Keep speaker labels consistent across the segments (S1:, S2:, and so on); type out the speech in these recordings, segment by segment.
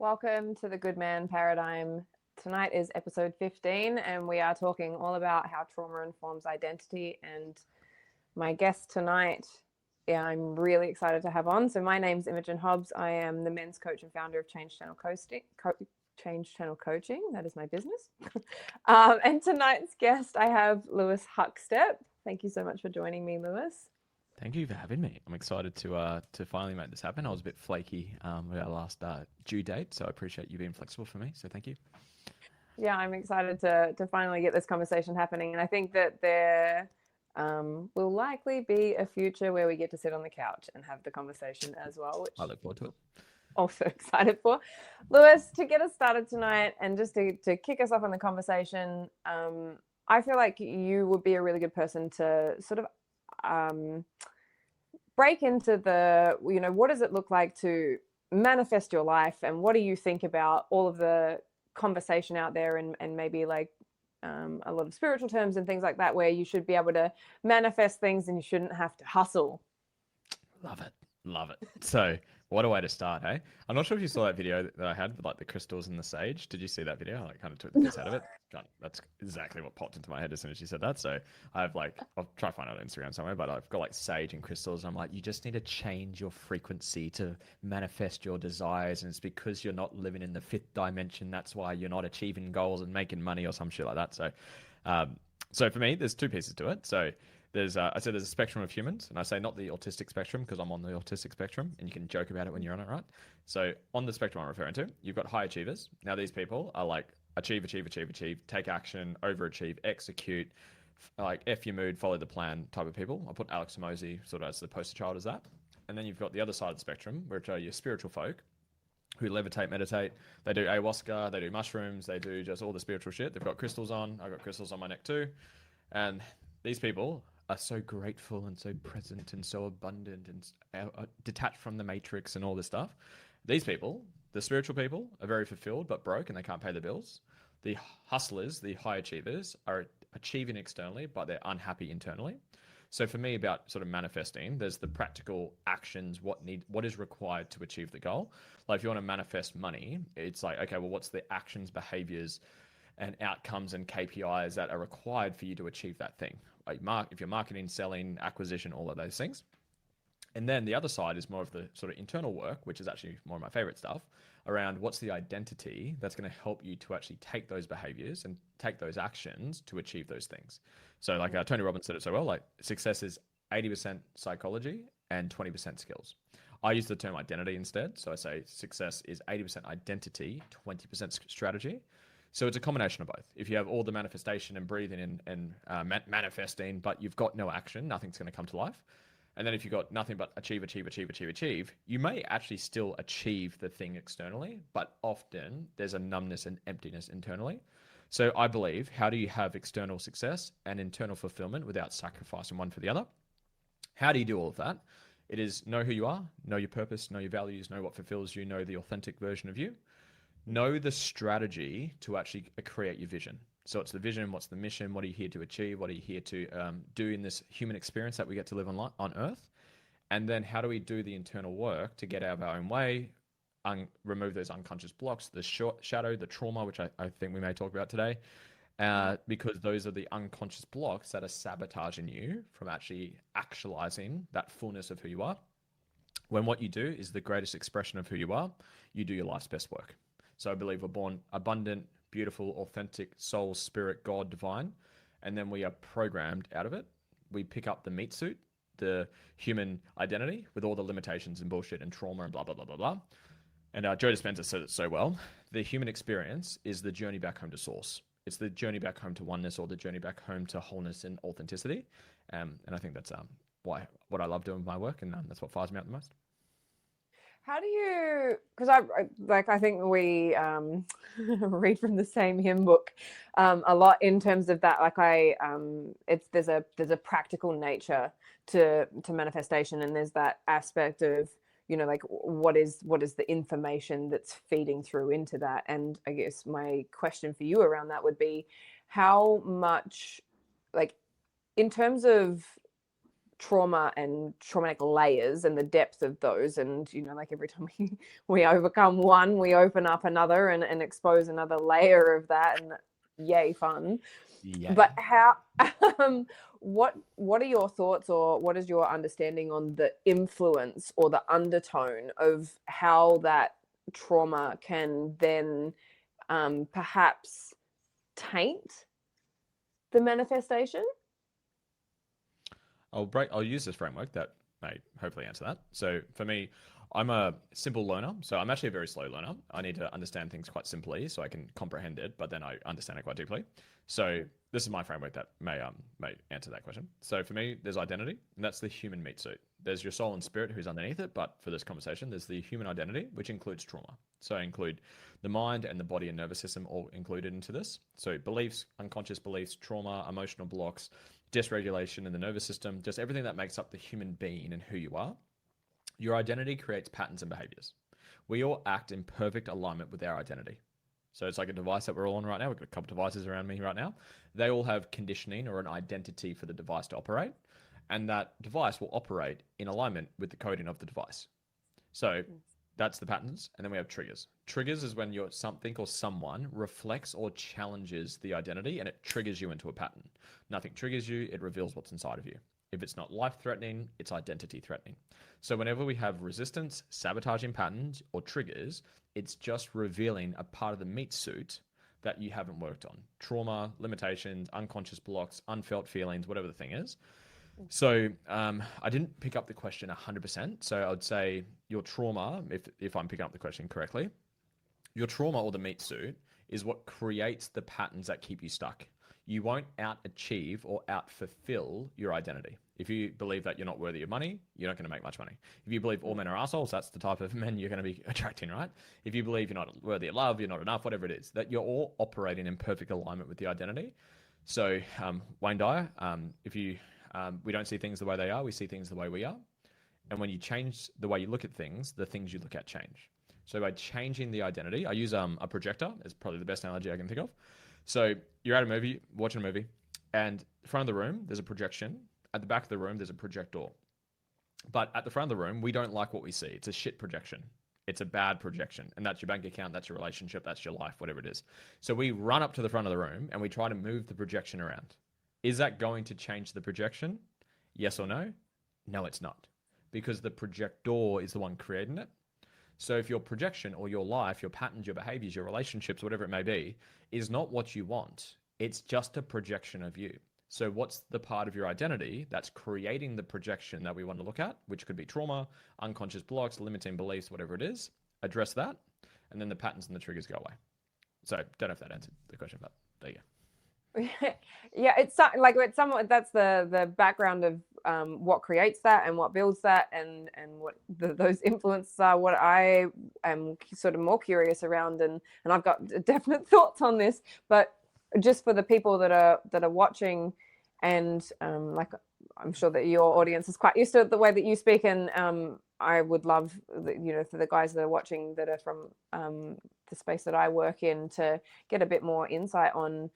S1: Welcome to the Good Man Paradigm. Tonight is episode 15, and we are talking all about how trauma informs identity. And my guest tonight, I'm really excited to have on. So my name's Imogen Hobbs. I am the men's coach and founder of Change Channel Coaching. That is my business. And tonight's guest, I have Lewis Huckstep. Thank you so much for joining me, Lewis.
S2: Thank you for having me. I'm excited to finally make this happen. I was a bit flaky with our last due date, so I appreciate you being flexible for me. So thank you.
S1: Yeah, I'm excited to finally get this conversation happening. And I think that there will likely be a future where we get to sit on the couch and have the conversation as well, which
S2: I look forward to it.
S1: Also excited for. Lewis, to get us started tonight and just to kick us off on the conversation, I feel like you would be a really good person to sort of break into what does it look like to manifest your life, and what do you think about all of the conversation out there and maybe like a lot of spiritual terms and things like that, where you should be able to manifest things and you shouldn't have to hustle.
S2: Love it. So what a way to start, hey? I'm not sure if you saw that video that I had with like the crystals and the sage. Did you see that video? I kind of took the piss out of it. That's exactly what popped into my head as soon as you said that. So I'll try to find it on Instagram somewhere, but I've got like sage and crystals. I'm like, you just need to change your frequency to manifest your desires. And it's because you're not living in the fifth dimension. That's why you're not achieving goals and making money or some shit like that. So for me, there's two pieces to it. So there's a spectrum of humans, and I say not the autistic spectrum because I'm on the autistic spectrum, and you can joke about it when you're on it, right? So on the spectrum I'm referring to, you've got high achievers. Now these people are like achieve, take action, overachieve, execute, like F your mood, follow the plan type of people. I'll put Alex Hormozi sort of as the poster child as that. And then you've got the other side of the spectrum, which are your spiritual folk who levitate, meditate. They do ayahuasca, they do mushrooms, they do just all the spiritual shit. They've got crystals on. I've got crystals on my neck too. And these people are so grateful and so present and so abundant and detached from the matrix and all this stuff. These people, the spiritual people, are very fulfilled but broke and they can't pay the bills. The hustlers, the high achievers, are achieving externally but they're unhappy internally. So for me, about sort of manifesting, there's the practical actions, what is required to achieve the goal. Like if you want to manifest money, it's like, okay, well, what's the actions, behaviors, and outcomes and KPIs that are required for you to achieve that thing? If you're marketing, selling, acquisition, all of those things. And then the other side is more of the sort of internal work, which is actually more of my favorite stuff, around what's the identity that's going to help you to actually take those behaviors and take those actions to achieve those things. So like Tony Robbins said it so well, like success is 80% psychology and 20% skills. I use the term identity instead. So I say success is 80% identity, 20% strategy. So it's a combination of both. If you have all the manifestation and breathing and manifesting, but you've got no action, nothing's going to come to life. And then if you've got nothing but achieve, you may actually still achieve the thing externally, but often there's a numbness and emptiness internally. So I believe, how do you have external success and internal fulfillment without sacrificing one for the other? How do you do all of that? It is know who you are, know your purpose, know your values, know what fulfills you, know the authentic version of you. Know the strategy to actually create your vision. So it's the vision, what's the mission, what are you here to achieve, what are you here to do in this human experience that we get to live on Earth? And then how do we do the internal work to get out of our own way, remove those unconscious blocks, the shadow, the trauma, which I think we may talk about today, because those are the unconscious blocks that are sabotaging you from actually actualizing that fullness of who you are. When what you do is the greatest expression of who you are, you do your life's best work. So I believe we're born abundant, beautiful, authentic, soul, spirit, God, divine, and then we are programmed out of it. We pick up the meat suit, the human identity with all the limitations and bullshit and trauma and blah, blah, blah, blah, blah. And Joe Dispenza said it so well. The human experience is the journey back home to source. It's the journey back home to oneness or the journey back home to wholeness and authenticity. And I think that's what I love doing with my work, and that's what fires me out the most.
S1: How do you, because I think we read from the same hymn book a lot in terms of that. Like there's a practical nature to manifestation, and there's that aspect of, like what is the information that's feeding through into that. And I guess my question for you around that would be, how much, like in terms of trauma and traumatic layers and the depth of those. And, you know, like every time we overcome one, we open up another and expose another layer of that. And yay, fun.
S2: Yay.
S1: But how, what are your thoughts, or what is your understanding on the influence or the undertone of how that trauma can then perhaps taint the manifestation?
S2: I'll use this framework that may hopefully answer that. So for me, I'm a simple learner. So I'm actually a very slow learner. I need to understand things quite simply so I can comprehend it, but then I understand it quite deeply. So this is my framework that may answer that question. So for me, there's identity, and that's the human meat suit. There's your soul and spirit who's underneath it, but for this conversation, there's the human identity, which includes trauma. So I include the mind and the body and nervous system all included into this. So beliefs, unconscious beliefs, trauma, emotional blocks, dysregulation in the nervous system, just everything that makes up the human being and who you are. Your identity creates patterns and behaviors. We all act in perfect alignment with our identity. So it's like a device that we're all on right now. We've got a couple of devices around me right now. They all have conditioning or an identity for the device to operate. And that device will operate in alignment with the coding of the device. So that's the patterns. And then we have triggers. Triggers is when something or someone reflects or challenges the identity and it triggers you into a pattern. Nothing triggers you, it reveals what's inside of you. If it's not life-threatening, it's identity-threatening. So whenever we have resistance, sabotaging patterns, or triggers, it's just revealing a part of the meat suit that you haven't worked on. Trauma, limitations, unconscious blocks, unfelt feelings, whatever the thing is. So I didn't pick up the question 100%. So I would say your trauma, if I'm picking up the question correctly, your trauma or the meat suit is what creates the patterns that keep you stuck. You won't out-achieve or out-fulfill your identity. If you believe that you're not worthy of money, you're not going to make much money. If you believe all men are assholes, that's the type of men you're going to be attracting, right? If you believe you're not worthy of love, you're not enough, whatever it is, that you're all operating in perfect alignment with the identity. So Wayne Dyer, we don't see things the way they are, we see things the way we are. And when you change the way you look at things, the things you look at change. So by changing the identity, I use a projector. It's probably the best analogy I can think of. So you're at a movie, watching a movie, and the front of the room, there's a projection. At the back of the room, there's a projector. But at the front of the room, we don't like what we see. It's a shit projection. It's a bad projection. And that's your bank account, that's your relationship, that's your life, whatever it is. So we run up to the front of the room and we try to move the projection around. Is that going to change the projection? Yes or no? No, it's not. Because the projector is the one creating it. So if your projection or your life, your patterns, your behaviors, your relationships, whatever it may be, is not what you want, it's just a projection of you. So what's the part of your identity that's creating the projection that we want to look at, which could be trauma, unconscious blocks, limiting beliefs, whatever it is, address that, and then the patterns and the triggers go away. So don't know if that answered the question, but there you go.
S1: Yeah, it's like it's somewhat, that's the background of what creates that and what builds that, and what those influences are. What I am sort of more curious around, and I've got definite thoughts on this, but just for the people that are watching, and like I'm sure that your audience is quite used to the way that you speak, and I would love, for the guys that are watching that are from the space that I work in, to get a bit more insight on,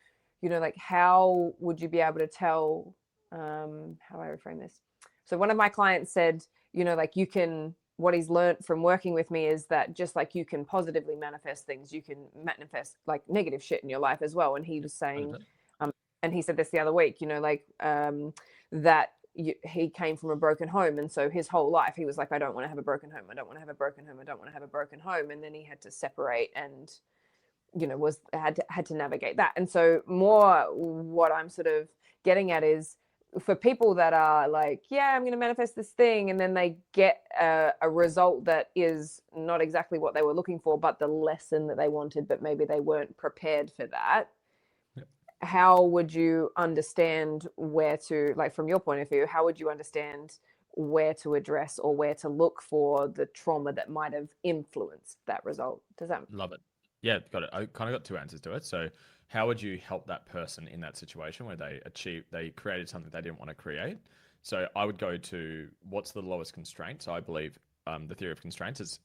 S1: like how would you be able to tell, how do I reframe this? So one of my clients said, like what he's learned from working with me is that just like you can positively manifest things, you can manifest like negative shit in your life as well. And he was saying, and he said this the other week, that he came from a broken home. And so his whole life, he was like, I don't want to have a broken home. I don't want to have a broken home. I don't want to have a broken home. And then he had to separate and had to navigate that. And so more what I'm sort of getting at is, for people that are like, yeah, I'm going to manifest this thing, and then they get a result that is not exactly what they were looking for, but the lesson that they wanted, but maybe they weren't prepared for that. Yep. How would you understand where to, like from your point of view, how would you understand where to address or where to look for the trauma that might have influenced that result? Does that...
S2: Love it. Yeah, got it. I kind of got two answers to it. So how would you help that person in that situation where they created something they didn't want to create? So I would go to what's the lowest constraint. So I believe the theory of constraints is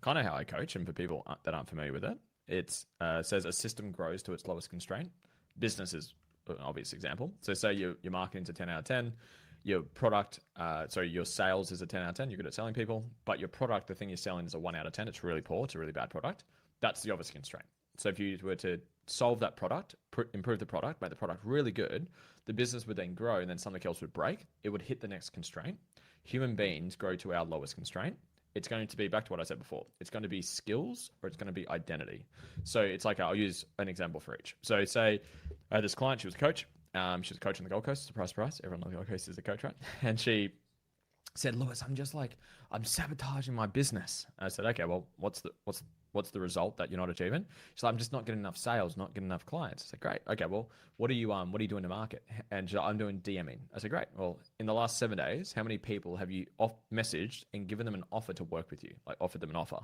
S2: kind of how I coach. And for people that aren't familiar with it, it says a system grows to its lowest constraint. Business is an obvious example. So say your marketing's a 10 out of 10. your product, your sales is a 10 out of 10. You're good at selling people, but your product, the thing you're selling is a 1 out of 10. It's really poor. It's a really bad product. That's the obvious constraint. So if you were to solve that product, improve the product, make the product really good, the business would then grow and then something else would break. It would hit the next constraint. Human beings grow to our lowest constraint. It's going to be, back to what I said before, it's going to be skills or it's going to be identity. So it's like, I'll use an example for each. So say this client, she was a coach. She was a coach on the Gold Coast. Surprise, surprise. Everyone on the Gold Coast is a coach, right? And she said, Lewis, I'm sabotaging my business. And I said, okay, well, what's the result that you're not achieving? She's like, I'm just not getting enough sales, not getting enough clients. I said, great. Okay, well, what are you doing to market? And she's like, I'm doing DMing. I said, great. Well, in the last 7 days, how many people have you messaged and given them an offer to work with you? Like offered them an offer.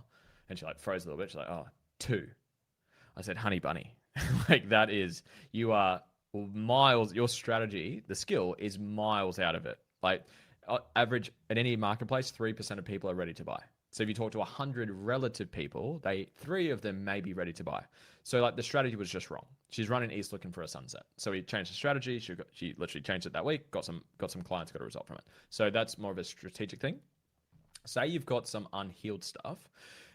S2: And she like froze a little bit. She's like, oh, 2. I said, honey bunny, like that is, you are miles, your strategy, the skill is miles out of it. Like average at any marketplace, 3% of people are ready to buy. So if you talk to 100 relative people, 3 of them may be ready to buy. So like the strategy was just wrong. She's running east looking for a sunset. So we changed the strategy. She literally changed it that week, got some clients, got a result from it. So that's more of a strategic thing. Say you've got some unhealed stuff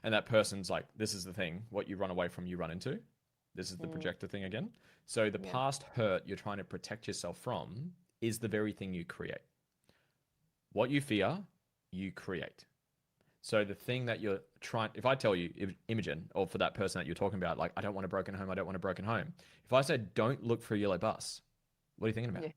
S2: and that person's like, this is the thing, what you run away from, you run into. This is the projector thing again. So the past hurt you're trying to protect yourself from is the very thing you create. What you fear, you create. So the thing that you're trying, if I tell you, Imogen, or for that person that you're talking about, like, I don't want a broken home, I don't want a broken home. If I said, don't look for a yellow bus, what are you thinking about? Yeah.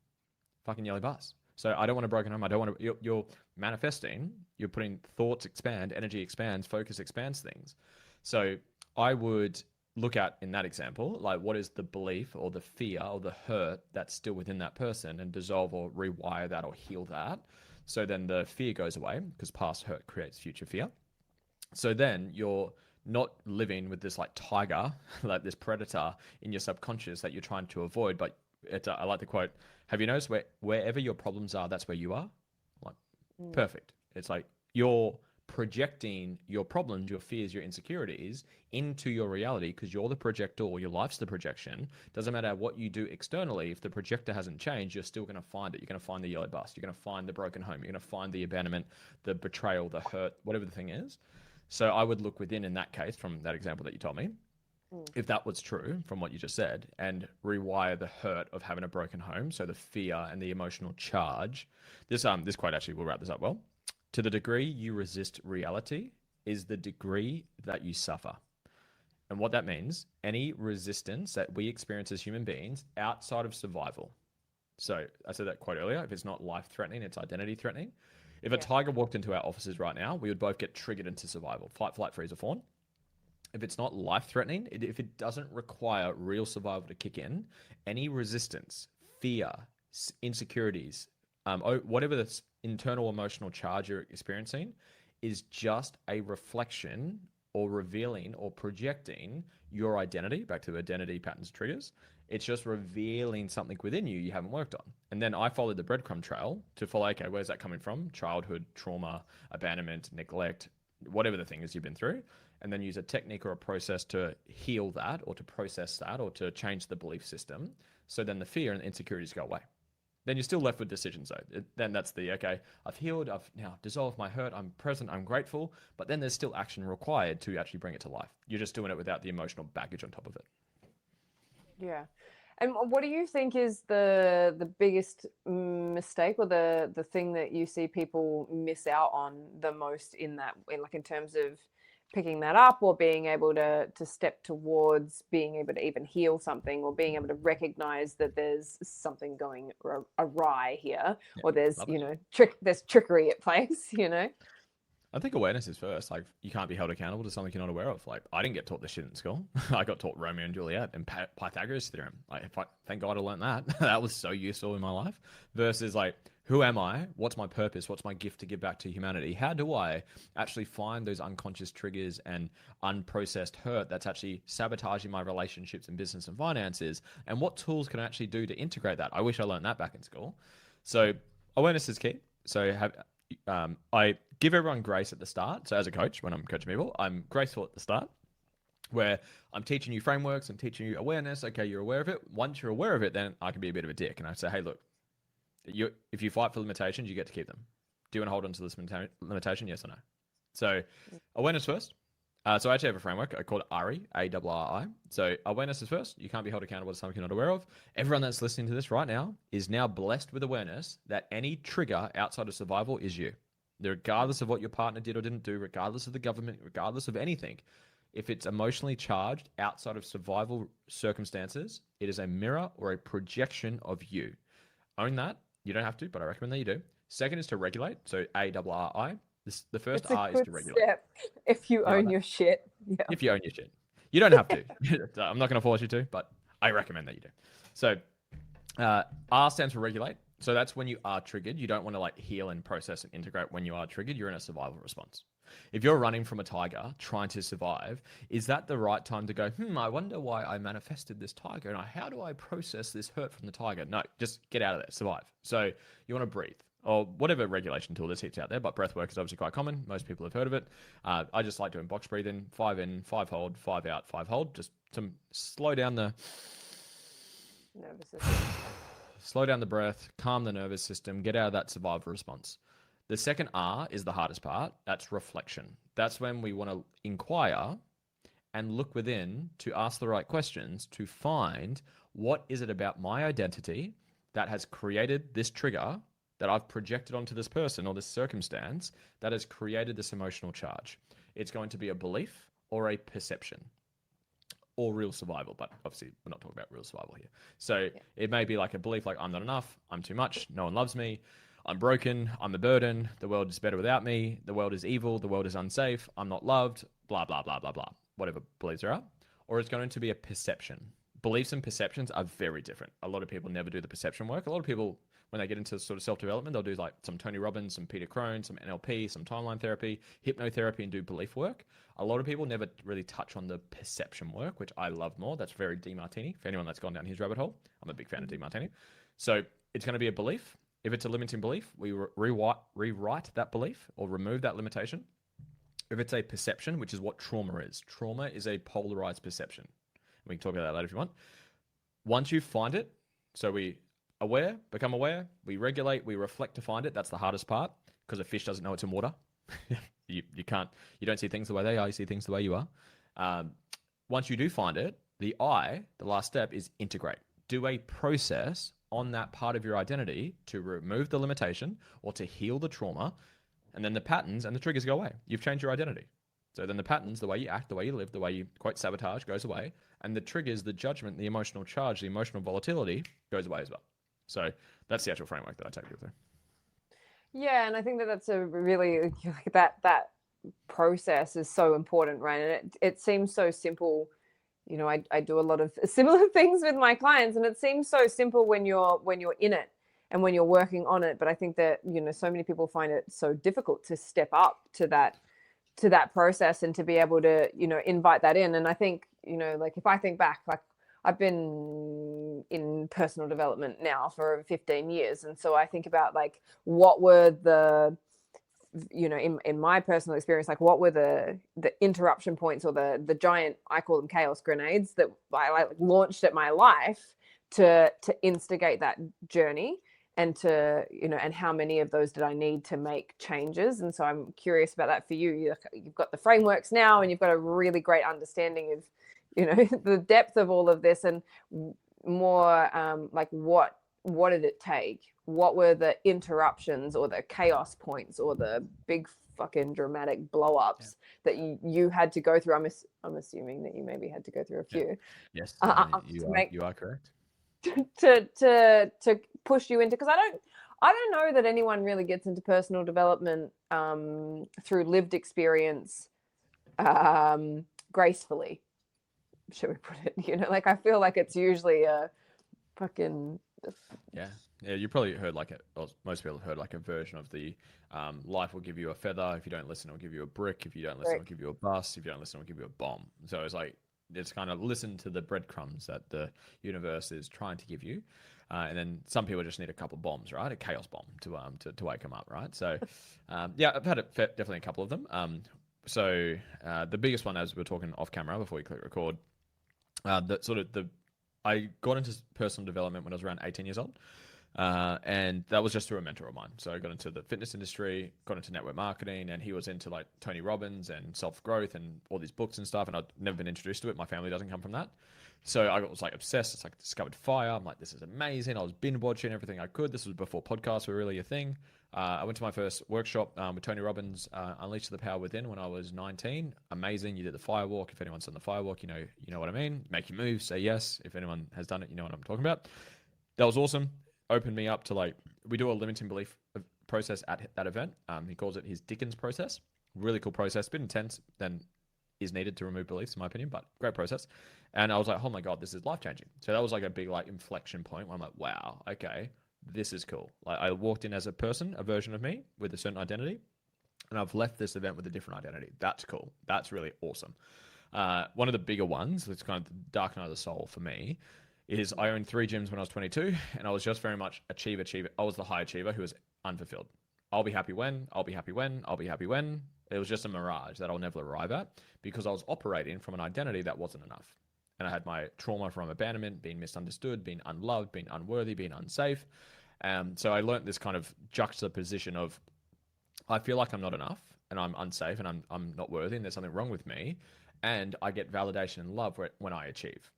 S2: Fucking yellow bus. So I don't want a broken home. I don't want to, you're manifesting, you're putting thoughts expand, energy expands, focus expands things. So I would look at, in that example, like what is the belief or the fear or the hurt that's still within that person and dissolve or rewire that or heal that. So then the fear goes away because past hurt creates future fear. So then you're not living with this like tiger, like this predator in your subconscious that you're trying to avoid. But I like the quote, have you noticed wherever your problems are, that's where you are? Like, perfect. It's like you're projecting your problems, your fears, your insecurities into your reality because you're the projector or your life's the projection. Doesn't matter what you do externally. If the projector hasn't changed, you're still going to find it. You're going to find the yellow bus. You're going to find the broken home. You're going to find the abandonment, the betrayal, the hurt, whatever the thing is. So I would look within in that case, from that example that you told me, if that was true from what you just said, and rewire the hurt of having a broken home. So the fear and the emotional charge. This quote actually will wrap this up well. To the degree you resist reality is the degree that you suffer. And what that means, any resistance that we experience as human beings outside of survival. So I said that quote earlier, if it's not life-threatening, it's identity-threatening. If a tiger walked into our offices right now, we would both get triggered into survival, fight, flight, freeze, or fawn. If it's not life-threatening, if it doesn't require real survival to kick in, any resistance, fear, insecurities, whatever the internal emotional charge you're experiencing is just a reflection or revealing or projecting your identity, back to identity patterns triggers. It's just revealing something within you haven't worked on. And then I followed the breadcrumb trail to follow, okay, where's that coming from? Childhood, trauma, abandonment, neglect, whatever the thing is you've been through. And then use a technique or a process to heal that or to process that or to change the belief system. So then the fear and insecurities go away. Then you're still left with decisions though. Then that's the, okay, I've healed, I've now dissolved my hurt, I'm present, I'm grateful, but then there's still action required to actually bring it to life. You're just doing it without the emotional baggage on top of it.
S1: Yeah. And what do you think is the biggest mistake or the thing that you see people miss out on the most in terms of picking that up or being able to step towards being able to even heal something or being able to recognize that there's something going awry here, or there's there's trickery at place,
S2: I think awareness is first. Like, you can't be held accountable to something you're not aware of. Like, I didn't get taught this shit in school. I got taught Romeo and Juliet and Pythagoras theorem. Like, thank God I learned that. That was so useful in my life. Versus like, who am I? What's my purpose? What's my gift to give back to humanity? How do I actually find those unconscious triggers and unprocessed hurt that's actually sabotaging my relationships in business and finances? And what tools can I actually do to integrate that? I wish I learned that back in school. So awareness is key. So I give everyone grace at the start. So as a coach, when I'm coaching people, I'm graceful at the start, where I'm teaching you frameworks, I'm teaching you awareness. Okay, you're aware of it. Once you're aware of it, then I can be a bit of a dick. And I say, hey, look, If you fight for limitations, you get to keep them. Do you want to hold on to this limitation? Yes or no? So awareness first. So I actually have a framework called ARI, ARRI. So awareness is first. You can't be held accountable to something you're not aware of. Everyone that's listening to this right now is now blessed with awareness that any trigger outside of survival is you. Regardless of what your partner did or didn't do, regardless of the government, regardless of anything, if it's emotionally charged outside of survival circumstances, it is a mirror or a projection of you. Own that. You don't have to, but I recommend that you do. Second is to regulate. So ARRI. The first R is to regulate.
S1: Step if you own your shit. Yeah.
S2: If you own your shit. You don't have to. I'm not going to force you to, but I recommend that you do. So R stands for regulate. So that's when you are triggered. You don't want to like heal and process and integrate when you are triggered. You're in a survival response. If you're running from a tiger trying to survive, is that the right time to go, I wonder why I manifested this tiger and how do I process this hurt from the tiger? No, just get out of there, survive. So you want to breathe or whatever regulation tool that's heaps out there, but breath work is obviously quite common. Most people have heard of it. I just like doing box breathing, 5 in, 5 hold, 5 out, 5 hold, just to slow down the
S1: nervous system.
S2: Slow down the breath, calm the nervous system, get out of that survival response. The second R is the hardest part. That's reflection. That's when we want to inquire and look within to ask the right questions to find what is it about my identity that has created this trigger that I've projected onto this person or this circumstance that has created this emotional charge. It's going to be a belief or a perception or real survival, but obviously we're not talking about real survival here. So it may be like a belief like I'm not enough, I'm too much, no one loves me, I'm broken, I'm a burden, the world is better without me, the world is evil, the world is unsafe, I'm not loved, blah, blah, blah, blah, blah, whatever beliefs there are. Or it's going to be a perception. Beliefs and perceptions are very different. A lot of people never do the perception work. A lot of people, when they get into sort of self-development, they'll do like some Tony Robbins, some Peter Crone, some NLP, some timeline therapy, hypnotherapy, and do belief work. A lot of people never really touch on the perception work, which I love more. That's very DeMartini. For anyone that's gone down his rabbit hole, I'm a big fan of DeMartini. So it's going to be a belief. If it's a limiting belief, we rewrite that belief or remove that limitation. If it's a perception, which is what trauma is a polarized perception. We can talk about that later if you want. Once you find it, so we become aware, we regulate, we reflect to find it. That's the hardest part because a fish doesn't know it's in water. you don't see things the way they are, you see things the way you are. Once you do find it, the last step is integrate. Do a process on that part of your identity to remove the limitation or to heal the trauma, and then the patterns and the triggers go away. You've changed your identity. So then the patterns, the way you act, the way you live, the way you quote sabotage goes away, and the triggers, the judgment, the emotional charge, the emotional volatility goes away as well. So that's the actual framework that I take you through.
S1: Yeah, and I think that's a really like that process is so important, right? And it seems so simple. You know, I do a lot of similar things with my clients, and it seems so simple when you're in it and when you're working on it. But I think that, you know, so many people find it so difficult to step up to that process and to be able to, you know, invite that in. And I think, you know, like if I think back, like I've been in personal development now for 15 years. And so I think about like, what were the, you know, in my personal experience, like what were the interruption points or the giant, I call them chaos grenades that I like launched at my life to instigate that journey and to, you know, and how many of those did I need to make changes? And so I'm curious about that for you. You've got the frameworks now and you've got a really great understanding of, you know, the depth of all of this and more like what did it take? What were the interruptions or the chaos points or the big fucking dramatic blow-ups that you had to go through? I'm assuming that you maybe had to go through a few.
S2: Yes, you are correct.
S1: To push you into, because I don't know that anyone really gets into personal development through lived experience gracefully, should we put it? You know, like I feel like it's usually a fucking
S2: you probably heard like most people have heard like a version of the life will give you a feather, if you don't listen it'll give you a brick, if you don't listen it'll give you a bus, if you don't listen it'll give you a bomb. So it's like it's kind of listen to the breadcrumbs that the universe is trying to give you, and then some people just need a couple of bombs, right? A chaos bomb to wake them up, right? So I've had definitely a couple of them. So the biggest one, as we were talking off camera before we click record, I got into personal development when I was around 18 years old. And that was just through a mentor of mine. So I got into the fitness industry, got into network marketing, and he was into like Tony Robbins and self growth and all these books and stuff. And I'd never been introduced to it. My family doesn't come from that. So I was like obsessed. It's like discovered fire. I'm like, this is amazing. I was binge watching everything I could. This was before podcasts were really a thing. I went to my first workshop with Tony Robbins, Unleash the Power Within, when I was 19. Amazing. You did the firewalk. If anyone's done the firewalk, you know what I mean. Make your move. Say yes. If anyone has done it, you know what I'm talking about. That was awesome. Opened me up to like, we do a limiting belief process at that event. He calls it his Dickens process. Really cool process. A bit intense than is needed to remove beliefs, in my opinion, but great process. And I was like, oh my God, this is life changing. So that was like a big like inflection point where I'm like, wow, okay, this is cool. Like I walked in as a person, a version of me with a certain identity, and I've left this event with a different identity. That's cool. That's really awesome. One of the bigger ones, it's kind of the dark night of the soul for me, is I owned 3 gyms when I was 22, and I was just very much achiever. I was the high achiever who was unfulfilled. I'll be happy when, I'll be happy when, I'll be happy when. It was just a mirage that I'll never arrive at because I was operating from an identity that wasn't enough. And I had my trauma from abandonment, being misunderstood, being unloved, being unworthy, being unsafe. So I learned this kind of juxtaposition of I feel like I'm not enough and I'm unsafe and I'm not worthy and there's something wrong with me. And I get validation and love when I achieve.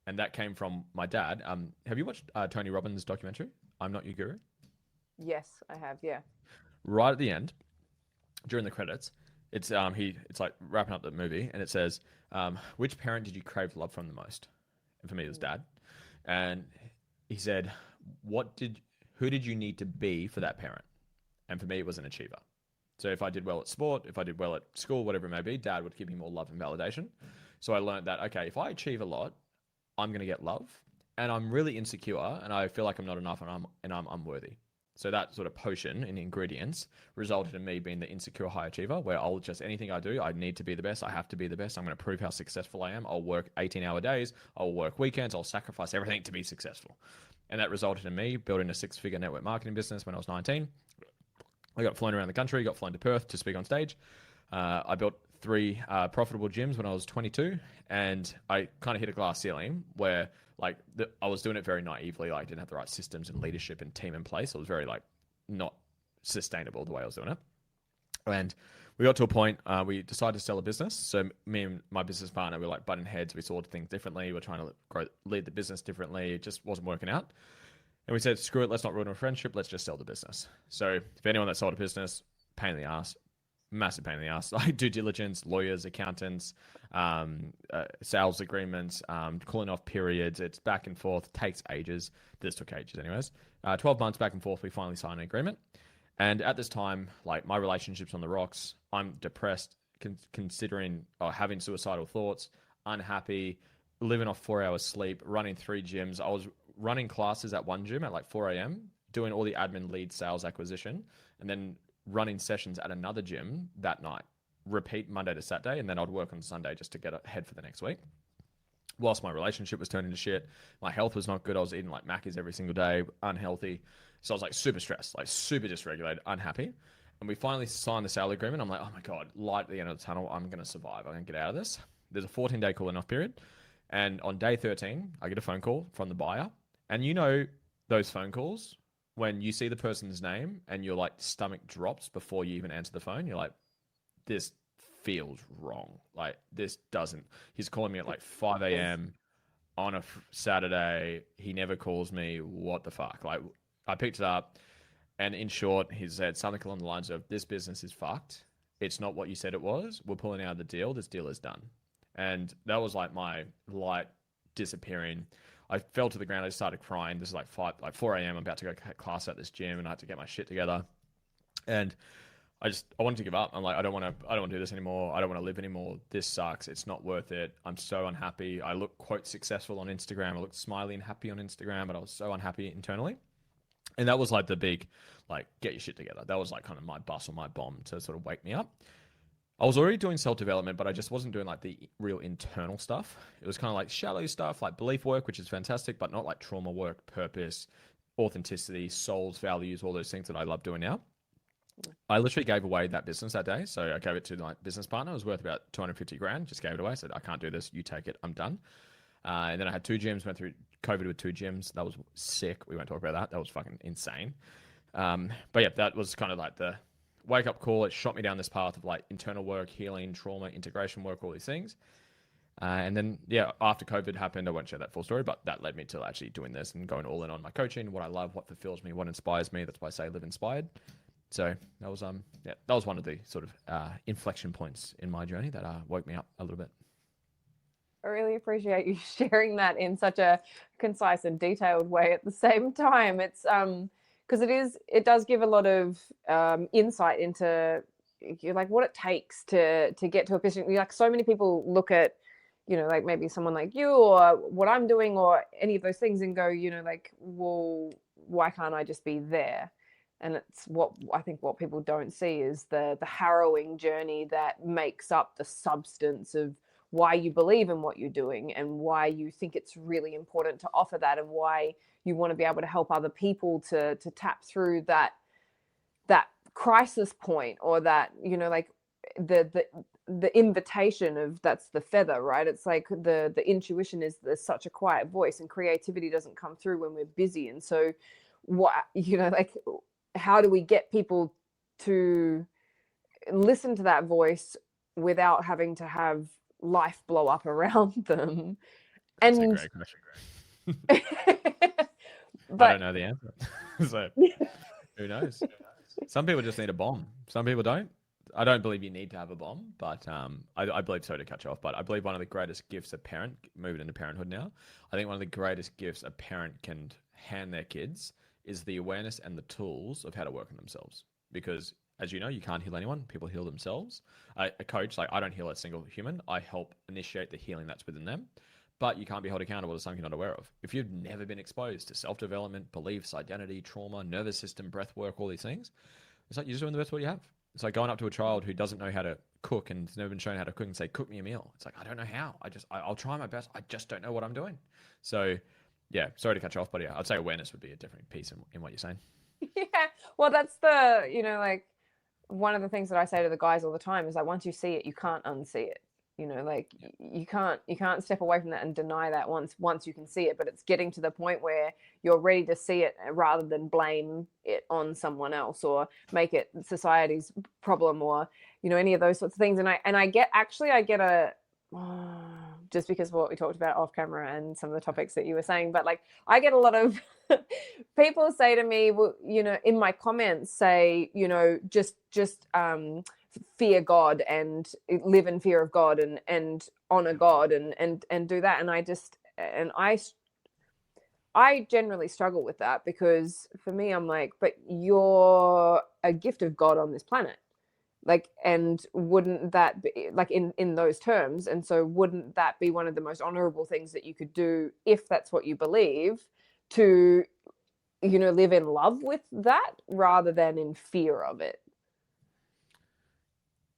S2: And that came from my dad. Have you watched Tony Robbins' documentary, I'm Not Your Guru?
S1: Yes, I have. Yeah.
S2: Right at the end, during the credits, it's like wrapping up the movie, and it says, "Which parent did you crave love from the most?" And for me, it was dad. And he said, who did you need to be for that parent? And for me, it was an achiever. So if I did well at sport, if I did well at school, whatever it may be, dad would give me more love and validation. So I learned that, okay, if I achieve a lot, I'm going to get love, and I'm really insecure, and I feel like I'm not enough, and I'm unworthy. So that sort of potion in ingredients resulted in me being the insecure high achiever, where I'll just anything I do, I need to be the best. I have to be the best. I'm going to prove how successful I am. I'll work 18-hour days. I'll work weekends. I'll sacrifice everything to be successful. And that resulted in me building a 6-figure network marketing business when I was 19. I got flown around the country, got flown to Perth to speak on stage. I built 3 profitable gyms when I was 22, and I kind of hit a glass ceiling where I was doing it very naively. Like I didn't have the right systems and leadership and team in place. It was very like not sustainable the way I was doing it. And we got to a point, we decided to sell a business. So me and my business partner, we were like butting heads. We saw things differently. We were trying to lead the business differently. It just wasn't working out. And we said, screw it. Let's not ruin a friendship. Let's just sell the business. So if anyone that sold a business, pain in the ass, massive pain in the ass. Like due diligence, lawyers, accountants, sales agreements, calling off periods. It's back and forth. Takes ages. This took ages anyways. 12 months back and forth. We finally signed an agreement. And at this time, like my relationship's on the rocks. I'm depressed, considering having suicidal thoughts, unhappy, living off 4 hours sleep, running 3 gyms. I was running classes at one gym at like 4 a.m., doing all the admin, lead, sales, acquisition, and then running sessions at another gym that night. Repeat Monday to Saturday, and then I'd work on Sunday just to get ahead for the next week. Whilst my relationship was turning to shit, my health was not good. I was eating like Macca's every single day, unhealthy. So I was like super stressed, like super dysregulated, unhappy. And we finally signed the sale agreement. I'm like, oh my God, light at the end of the tunnel. I'm going to survive. I'm going to get out of this. There's a 14-day cooling off period. And on day 13, I get a phone call from the buyer. And you know those phone calls when you see the person's name and your like stomach drops before you even answer the phone. You're like, this feels wrong. Like this doesn't. He's calling me at like 5 a.m. on a Saturday. He never calls me. What the fuck? Like I picked it up, and in short, he said something along the lines of, this business is fucked. It's not what you said it was. We're pulling out of the deal. This deal is done. And that was like my light disappearing. I fell to the ground. I just started crying. This is like 4 a.m. I'm about to go class at this gym, and I had to get my shit together. And I wanted to give up. I'm like, I don't want to do this anymore. I don't want to live anymore. This sucks. It's not worth it. I'm so unhappy. I look quote successful on Instagram. I look smiley and happy on Instagram, but I was so unhappy internally. And that was like the big, like, get your shit together. That was like kind of my bus or my bomb to sort of wake me up. I was already doing self-development, but I just wasn't doing like the real internal stuff. It was kind of like shallow stuff, like belief work, which is fantastic, but not like trauma work, purpose, authenticity, souls, values, all those things that I love doing now. I literally gave away that business that day. So I gave it to my business partner. It was worth about 250 grand. Just gave it away. Said, I can't do this. You take it. I'm done. And then I had 2 gyms, went through COVID with 2 gyms. That was sick. We won't talk about that. That was fucking insane. But yeah, that was kind of like the wake up call. It shot me down this path of like internal work, healing, trauma, integration work, all these things. And then, yeah, after COVID happened, I won't share that full story, but that led me to actually doing this and going all in on my coaching, what I love, what fulfills me, what inspires me. That's why I say live inspired. So that was that was one of the sort of inflection points in my journey that woke me up a little bit.
S1: I really appreciate you sharing that in such a concise and detailed way at the same time. It's because it does give a lot of insight into like what it takes to get to a position. Like so many people look at, like maybe someone like you or what I'm doing or any of those things and go, like, well, why can't I just be there? And it's what I think what people don't see is the harrowing journey that makes up the substance of why you believe in what you're doing and why you think it's really important to offer that and why you want to be able to help other people to tap through that crisis point or that, like the invitation of that's the feather, right? It's like the intuition is there's such a quiet voice and creativity doesn't come through when we're busy. And so what, like how do we get people to listen to that voice without having to have life blow up around them?
S2: That's a great question. But I don't know the answer. So who knows? Some people just need a bomb. Some people don't. I don't believe you need to have a bomb, but I believe so, to cut you off. But I believe one of the greatest gifts a parent, moving into parenthood now, I think one of the greatest gifts a parent can hand their kids is the awareness and the tools of how to work on themselves. Because as you know, you can't heal anyone. People heal themselves. A coach, like I don't heal a single human. I help initiate the healing that's within them. But you can't be held accountable to something you're not aware of. If you've never been exposed to self-development, beliefs, identity, trauma, nervous system, breath work, all these things, it's like you're just doing the best what you have. It's like going up to a child who doesn't know how to cook and has never been shown how to cook and say, cook me a meal. It's like, I don't know how. I'll try my best. I just don't know what I'm doing. So yeah, sorry to cut you off, but yeah, I'd say awareness would be a different piece in what you're saying.
S1: Yeah. Well, that's the, like one of the things that I say to the guys all the time is like, once you see it, you can't unsee it. Like you can't step away from that and deny that once you can see it, but it's getting to the point where you're ready to see it rather than blame it on someone else or make it society's problem or, any of those sorts of things. And I get a, just because of what we talked about off camera and some of the topics that you were saying, but like I get a lot of people say to me, well, in my comments say, just fear God and live in fear of God and honor God and do that. And I generally struggle with that because for me, I'm like, but you're a gift of God on this planet. Like, and wouldn't that be like in those terms? And so wouldn't that be one of the most honorable things that you could do if that's what you believe, to, live in love with that rather than in fear of it?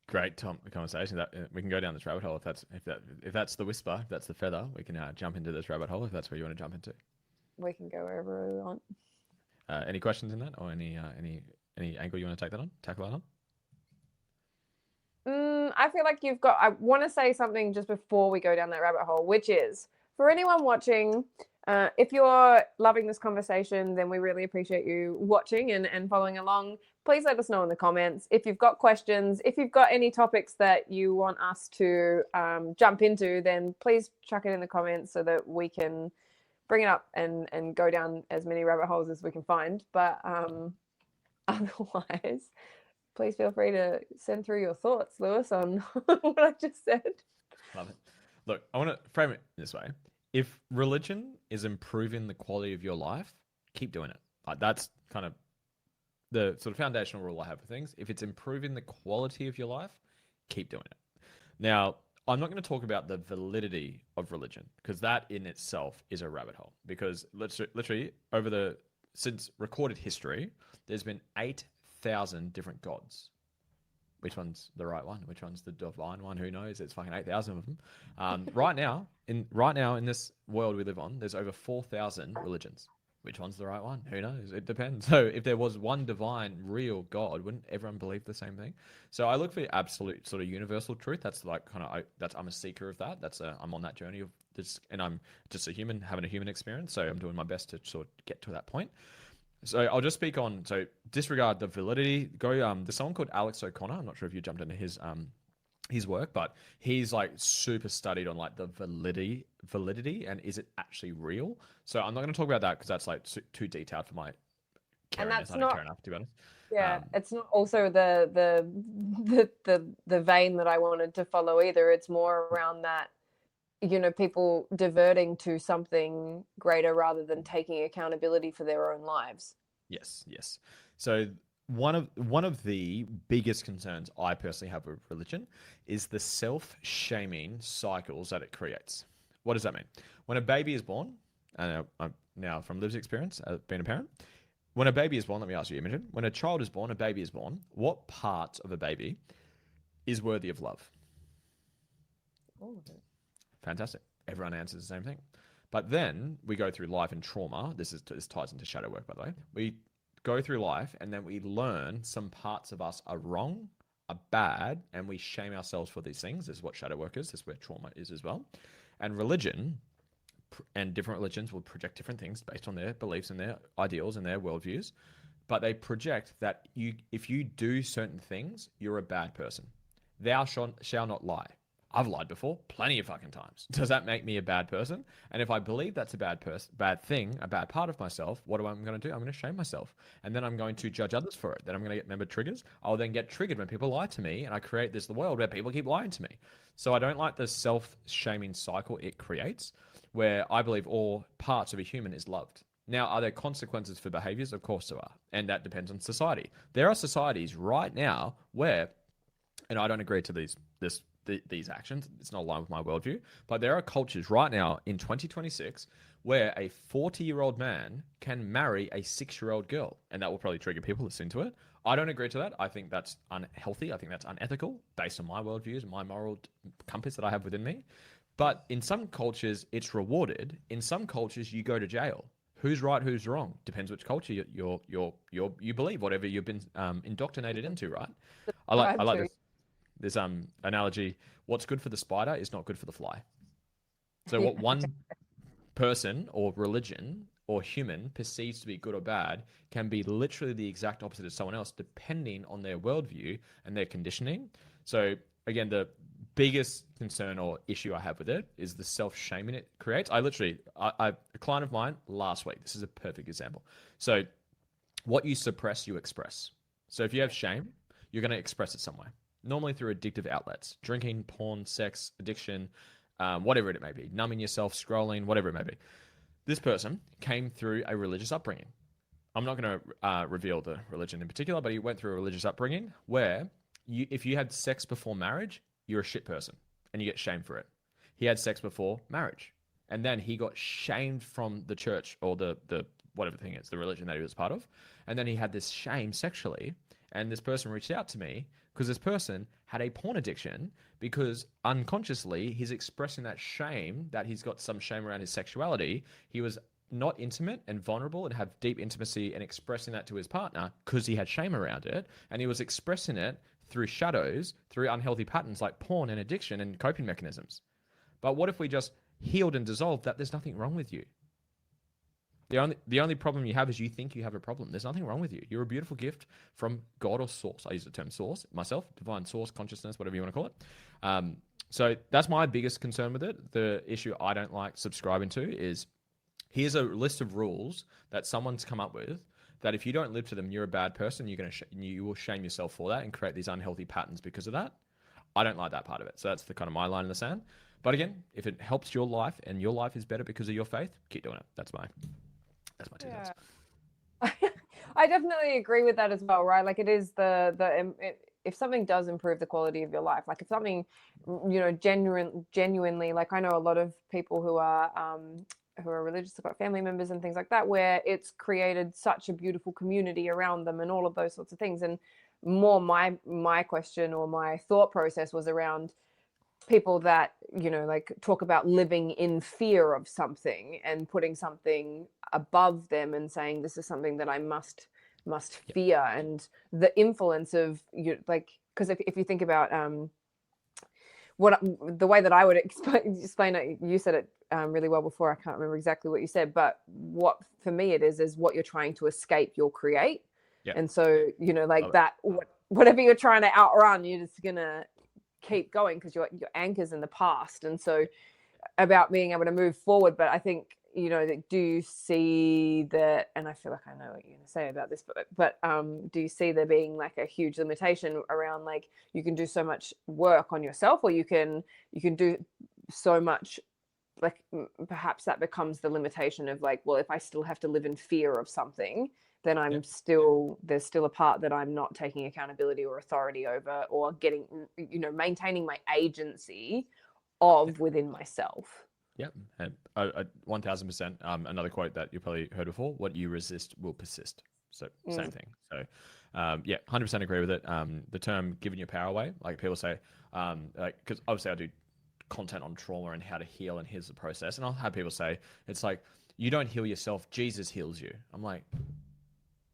S2: Great conversation. That we can go down this rabbit hole if that's the whisper, if that's the feather. We can jump into this rabbit hole if that's where you want to jump into.
S1: We can go wherever we want.
S2: Any questions in that, or any angle you want to tackle that on?
S1: I feel like I want to say something just before we go down that rabbit hole, which is for anyone watching, if you're loving this conversation, then we really appreciate you watching and following along. Please let us know in the comments. If you've got questions, if you've got any topics that you want us to jump into, then please chuck it in the comments so that we can bring it up and go down as many rabbit holes as we can find. But otherwise, please feel free to send through your thoughts, Lewis, on what I just said.
S2: Love it. Look, I want to frame it this way. If religion is improving the quality of your life, keep doing it. Like that's kind of the sort of foundational rule I have for things. If it's improving the quality of your life, keep doing it. Now, I'm not going to talk about the validity of religion because that in itself is a rabbit hole. Because literally since recorded history, there's been 8,000 different gods. Which one's the right one? Which one's the divine one? Who knows? It's fucking 8,000 of them. Right now in this world we live on, there's over 4,000 religions. Which one's the right one? Who knows? It depends. So if there was one divine, real God, wouldn't everyone believe the same thing? So I look for the absolute sort of universal truth. That's like kind of that's I'm a seeker of that. I'm on that journey of this, and I'm just a human having a human experience. So I'm doing my best to sort of get to that point. So I'll just speak on. So disregard the validity. Go. There's someone called Alex O'Connor. I'm not sure if you jumped into his work, but he's like super studied on like the validity and is it actually real. So I'm not going to talk about that because that's like too detailed for my
S1: And
S2: cariness.
S1: that's
S2: I don't
S1: not,
S2: care enough, to be honest.
S1: yeah, it's not also the vein that I wanted to follow either. It's more around that, people diverting to something greater rather than taking accountability for their own lives.
S2: Yes. So one of the biggest concerns I personally have with religion is the self-shaming cycles that it creates. What does that mean? When a baby is born, and now from Liv's experience, being a parent, when a baby is born, let me ask you, Imogen, when a child is born, a baby is born, what part of a baby is worthy of love?
S1: All of it.
S2: Fantastic. Everyone answers the same thing. But then we go through life and trauma. This ties into shadow work, by the way. We go through life and then we learn some parts of us are wrong, are bad, and we shame ourselves for these things. This is what shadow work is. This is where trauma is as well. And religion and different religions will project different things based on their beliefs and their ideals and their worldviews. But they project that if you do certain things, you're a bad person. Thou shall not lie. I've lied before, plenty of fucking times. Does that make me a bad person? And if I believe that's a bad thing, a bad part of myself, what am I going to do? I'm going to shame myself. And then I'm going to judge others for it. Then I'm going to get member triggers. I'll then get triggered when people lie to me, and I create this world where people keep lying to me. So I don't like the self-shaming cycle it creates, where I believe all parts of a human is loved. Now, are there consequences for behaviors? Of course there are. And that depends on society. There are societies right now where, and I don't agree to these actions. It's not aligned with my worldview. But there are cultures right now in 2026 where a 40-year-old man can marry a 6-year-old girl. And that will probably trigger people listening to it. I don't agree to that. I think that's unhealthy. I think that's unethical based on my worldviews and my moral compass that I have within me. But in some cultures, it's rewarded. In some cultures, you go to jail. Who's right, who's wrong? Depends which culture you believe, whatever you've been indoctrinated into, right? I like this analogy. What's good for the spider is not good for the fly. So what one person or religion or human perceives to be good or bad can be literally the exact opposite of someone else, depending on their worldview and their conditioning. So again, the biggest concern or issue I have with it is the self-shaming it creates. A client of mine last week, this is a perfect example. So what you suppress, you express. So if you have shame, you're going to express it somewhere, normally through addictive outlets, drinking, porn, sex, addiction, whatever it may be, numbing yourself, scrolling, whatever it may be. This person came through a religious upbringing. I'm not going to reveal the religion in particular, but he went through a religious upbringing where if you had sex before marriage, you're a shit person and you get shamed for it. He had sex before marriage, and then he got shamed from the church or the whatever thing is, the religion that he was part of. And then he had this shame sexually, and this person reached out to me because this person had a porn addiction, because unconsciously he's expressing that shame, that he's got some shame around his sexuality. He was not intimate and vulnerable and have deep intimacy and expressing that to his partner because he had shame around it. And he was expressing it through shadows, through unhealthy patterns like porn and addiction and coping mechanisms. But what if we just healed and dissolved that? There's nothing wrong with you. The only problem you have is you think you have a problem. There's nothing wrong with you. You're a beautiful gift from God or source. I use the term source myself, divine source, consciousness, whatever you want to call it. So that's my biggest concern with it. The issue I don't like subscribing to is, here's a list of rules that someone's come up with that if you don't live to them, you're a bad person. You will shame yourself for that and create these unhealthy patterns because of that. I don't like that part of it. So that's the kind of my line in the sand. But again, if it helps your life and your life is better because of your faith, keep doing it. That's my 2 cents.
S1: I definitely agree with that as well, right? Like it is if something does improve the quality of your life, like if something, genuinely, like I know a lot of people who are religious, have got family members and things like that, where it's created such a beautiful community around them and all of those sorts of things. And more my question or my thought process was around, people that, you know, like talk about living in fear of something and putting something above them and saying this is something that I must
S2: Yep.
S1: fear, and the influence of you, like, because if you think about what the way that I would explain it, you said it really well before. I can't remember exactly what you said, but what for me it is what you're trying to escape, you'll create.
S2: Yep.
S1: And so, you know, like
S2: Love it.
S1: that, whatever you're trying to outrun, you're just gonna keep going because your anchors in the past. And so, about being able to move forward. But I think, you know, that do you see that, and I feel like I know what you're going to say about this, but do you see there being like a huge limitation around, like, you can do so much work on yourself, or you can do so much, like, perhaps that becomes the limitation of, like, well, if I still have to live in fear of something, then
S2: Yep.
S1: there's still a part that I'm not taking accountability or authority over, or getting, you know, maintaining my agency
S2: Yep.
S1: of within myself.
S2: Yep. And 1000%. Another quote that you probably heard before: "What you resist will persist." So same
S1: Mm,
S2: thing. So, yeah, 100% agree with it. The term "giving your power away," like people say, like, because obviously I do content on trauma and how to heal, and here's the process, and I'll have people say it's like, you don't heal yourself, Jesus heals you. I'm like,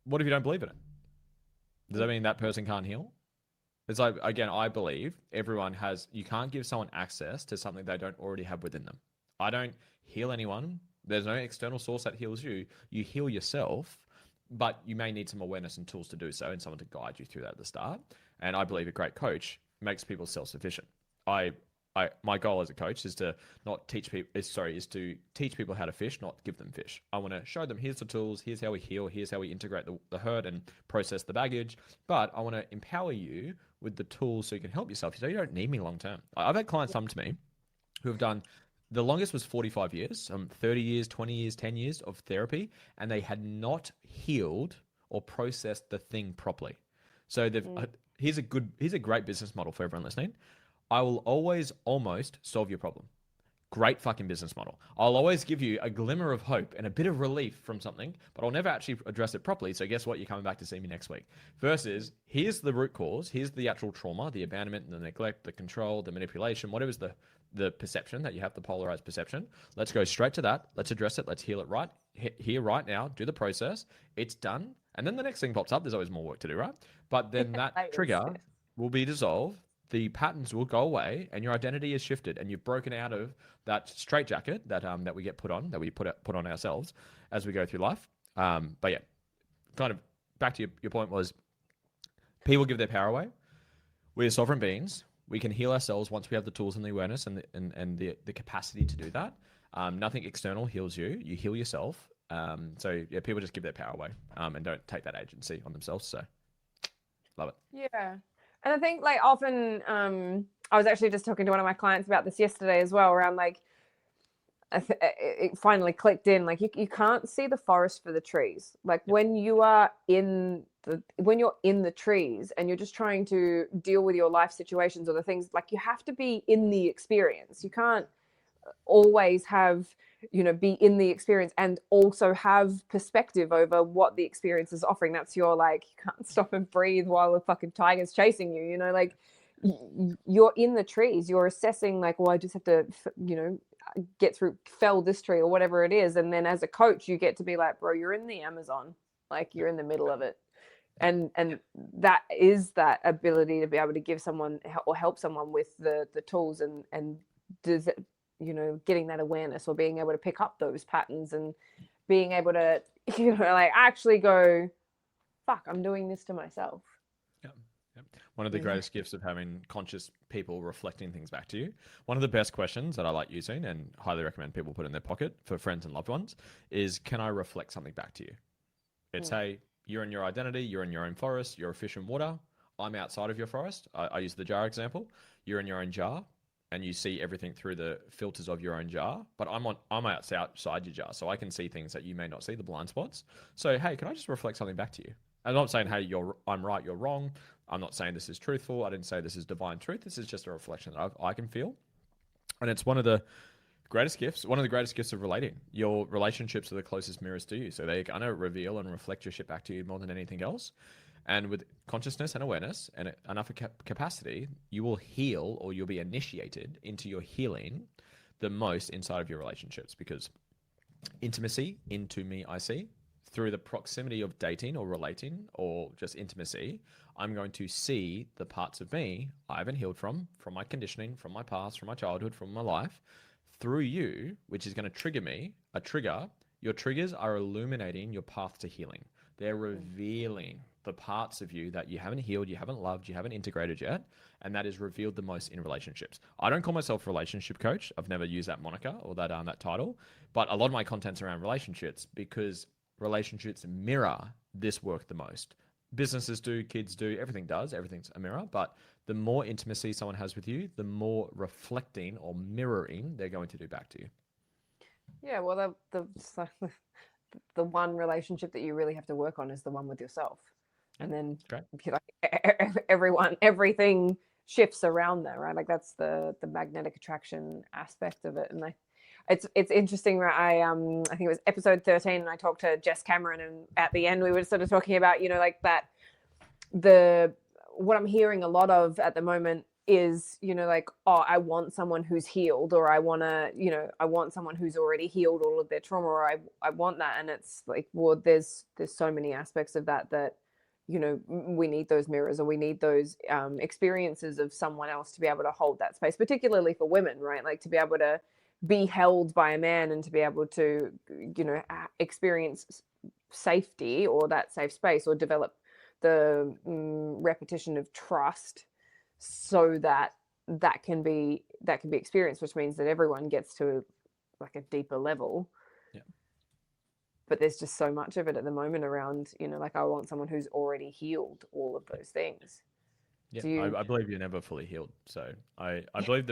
S2: what if you don't believe in it? Does that mean that person can't heal? It's like, again, I believe everyone has, you can't give someone access to something they don't already have within them. I don't heal anyone. There's no external source that heals you. You heal yourself, but you may need some awareness and tools to do so, and someone to guide you through that at the start. And I believe a great coach makes people self-sufficient. I my goal as a coach is to not teach people is to teach people how to fish, not give them fish. I want to show them, here's the tools, here's how we heal, here's how we integrate the hurt and process the baggage, but I want to empower you with the tools so you can help yourself, so you don't need me long term. I've had clients come to me who have done, the longest was 45 years, 30 years, 20 years, 10 years of therapy, and they had not healed or processed the thing properly. So they've
S1: mm,
S2: here's a great business model for everyone listening. I will always almost solve your problem. Great fucking business model. I'll always give you a glimmer of hope and a bit of relief from something, but I'll never actually address it properly. So guess what? You're coming back to see me next week. Versus, here's the root cause, here's the actual trauma, the abandonment, the neglect, the control, the manipulation, whatever's the perception that you have, the polarized perception. Let's go straight to that. Let's address it. Let's heal it right here, right now. Do the process. It's done. And then the next thing pops up. There's always more work to do, right? But then that
S1: layers.
S2: trigger will be dissolved, the patterns will go away, and your identity is shifted, and you've broken out of that straitjacket that we get put on, that we put on ourselves as we go through life. But yeah, kind of back to your point was, people give their power away. We're sovereign beings. We can heal ourselves once we have the tools and the awareness and the capacity to do that. Nothing external heals you. You heal yourself. So yeah, people just give their power away and don't take that agency on themselves. So love it.
S1: Yeah. And I think, like, often, I was actually just talking to one of my clients about this yesterday as well, around, like, it finally clicked in, like, you can't see the forest for the trees. Like,
S2: Yep.
S1: when you're in the trees and you're just trying to deal with your life situations or the things, like, you have to be in the experience. You can't always have, you know, be in the experience and also have perspective over what the experience is offering. That's your, like, you can't stop and breathe while a fucking tiger's chasing you, you know, like, you're in the trees, you're assessing, like, well, I just have to, you know, get through, fell this tree or whatever it is. And then as a coach, you get to be like, bro, you're in the Amazon, like, you're in the middle of it. And that is that ability to be able to give someone or help someone with the tools, and does it, you know, getting that awareness or being able to pick up those patterns and being able to, you know, like, actually go, fuck, I'm doing this to myself.
S2: Yep. Yep. One of the
S1: Yeah.
S2: greatest gifts of having conscious people reflecting things back to you. One of the best questions that I like using and highly recommend people put in their pocket for friends and loved ones is, can I reflect something back to you? It's,
S1: Mm.
S2: hey, you're in your identity, you're in your own forest, you're a fish in water. I'm outside of your forest. I use the jar example. You're in your own jar and you see everything through the filters of your own jar, but I'm outside your jar, so I can see things that you may not see, the blind spots. So hey, can I just reflect something back to you? I'm not saying, hey, I'm right, you're wrong. I'm not saying this is truthful. I didn't say this is divine truth. This is just a reflection that I can feel. And it's one of the greatest gifts, one of the greatest gifts of relating. Your relationships are the closest mirrors to you. So they're going to reveal and reflect your shit back to you more than anything else. And with consciousness and awareness and enough capacity, you will heal, or you'll be initiated into your healing the most inside of your relationships, because intimacy, into me, I see, through the proximity of dating or relating or just intimacy, I'm going to see the parts of me I haven't healed from my conditioning, from my past, from my childhood, from my life, through you, which is going to trigger me. A trigger, your triggers are illuminating your path to healing. They're revealing the parts of you that you haven't healed, you haven't loved, you haven't integrated yet. And that is revealed the most in relationships. I don't call myself a relationship coach. I've never used that moniker or that title, but a lot of my content's around relationships, because relationships mirror this work the most. Businesses do, kids do, everything does, everything's a mirror. But the more intimacy someone has with you, the more reflecting or mirroring they're going to do back to you.
S1: Yeah, well, the one relationship that you really have to work on is the one with yourself, and then everything shifts around there, right? Like that's the magnetic attraction aspect of it. And it's interesting, right? I think it was episode 13, and I talked to Jess Cameron, and at the end we were sort of talking about, like that what I'm hearing a lot of at the moment is, like, oh, I want someone who's healed, or I want to, I want someone who's already healed all of their trauma, or I want that. And it's like, well, there's so many aspects of that we need those mirrors, or we need those experiences of someone else to be able to hold that space, particularly for women, right? Like to be able to be held by a man, and to be able to, experience safety, or that safe space, or develop the repetition of trust, so that can be experienced, which means that everyone gets to like a deeper level.
S2: Yeah.
S1: But there's just so much of it at the moment around, like I want someone who's already healed all of those things.
S2: Yeah, I believe you're never fully healed. So I believe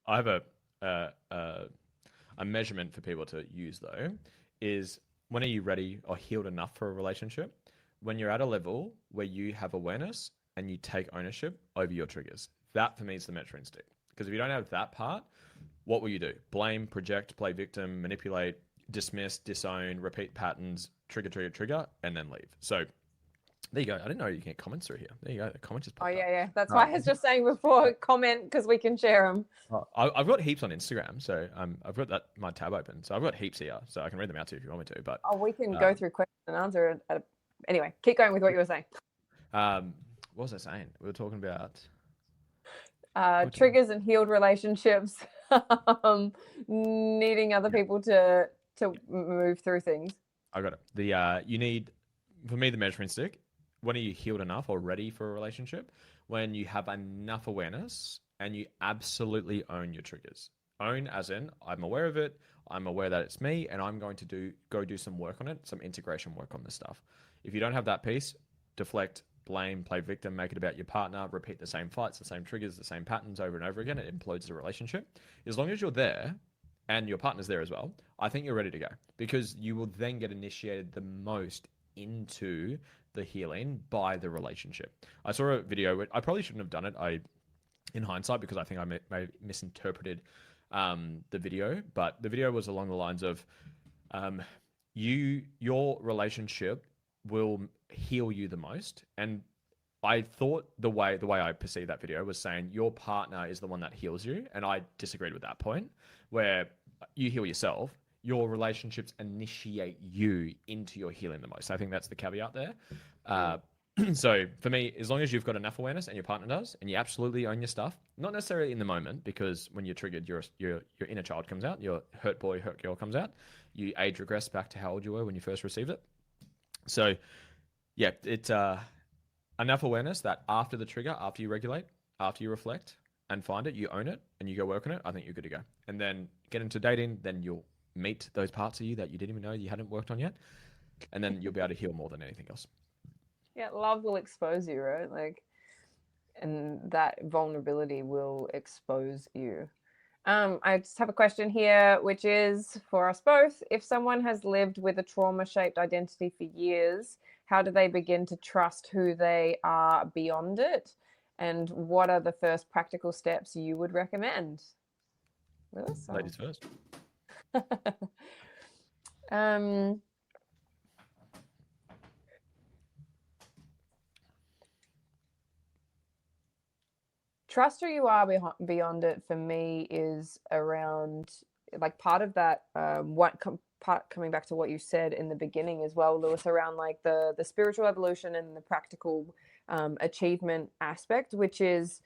S2: I have a measurement for people to use, though, is when are you ready or healed enough for a relationship? When you're at a level where you have awareness and you take ownership over your triggers. That for me is the measuring stick. Because if you don't have that part, what will you do? Blame, project, play victim, manipulate, dismiss, disown, repeat patterns, trigger, and then leave. So there you go. I didn't know you can get comments through here. There you go. The comment just popped up.
S1: Yeah. That's why I was just saying before, comment, because we can share them.
S2: I've got heaps on Instagram, so I've got my tab open, so I've got heaps here, so I can read them out to you if you want me to. But
S1: we can go through question and answer. Anyway, keep going with what you were saying.
S2: What was I saying? We were talking about
S1: triggers and healed relationships, needing other people to move through things.
S2: I got it. You need, for me, the measuring stick. When are you healed enough or ready for a relationship? When you have enough awareness and you absolutely own your triggers. Own as in, I'm aware of it, I'm aware that it's me, and I'm going to go do some work on it, some integration work on this stuff. If you don't have that piece, deflect, blame, play victim, make it about your partner, repeat the same fights, the same triggers, the same patterns over and over again, it implodes the relationship. As long as you're there, and your partner's there as well, I think you're ready to go, because you will then get initiated the most into the healing by the relationship. I saw a video. I probably shouldn't have done it. In hindsight, because I think I may have misinterpreted the video, but the video was along the lines of your relationship will heal you the most. And I thought the way I perceived that video was saying your partner is the one that heals you, and I disagreed with that point. Where you heal yourself, your relationships initiate you into your healing the most. I think that's the caveat there. So for me, as long as you've got enough awareness and your partner does, and you absolutely own your stuff, not necessarily in the moment, because when you're triggered, your inner child comes out, your hurt boy, hurt girl comes out. You age regress back to how old you were when you first received it. So yeah, it's enough awareness that after the trigger, after you regulate, after you reflect and find it, you own it and you go work on it, I think you're good to go. And then get into dating, then you'll meet those parts of you that you didn't even know you hadn't worked on yet. And then you'll be able to heal more than anything else.
S1: Yeah, love will expose you, right? Like, and that vulnerability will expose you. I just have a question here, which is for us both. If someone has lived with a trauma-shaped identity for years, how do they begin to trust who they are beyond it? And what are the first practical steps you would recommend? Lewis?
S2: Ladies first.
S1: trust who you are beyond it for me is around like part of that part coming back to what you said in the beginning as well, Lewis, around like the spiritual evolution and the practical achievement aspect, which is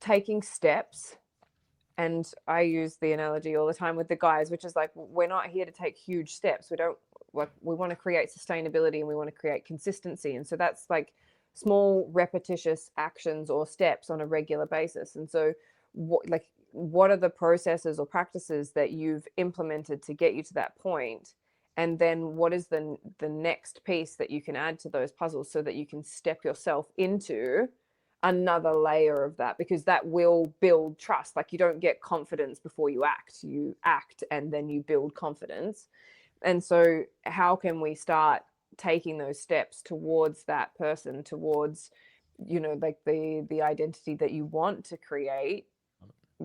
S1: taking steps. And I use the analogy all the time with the guys, which is like, we're not here to take huge steps. We don't like, we want to create sustainability and we want to create consistency. And so that's like small repetitious actions or steps on a regular basis. And so what are the processes or practices that you've implemented to get you to that point? And then what is the next piece that you can add to those puzzles so that you can step yourself into another layer of that, because that will build trust. Like, you don't get confidence before you act and then you build confidence. And so how can we start taking those steps towards that person, towards, you know, like the identity that you want to create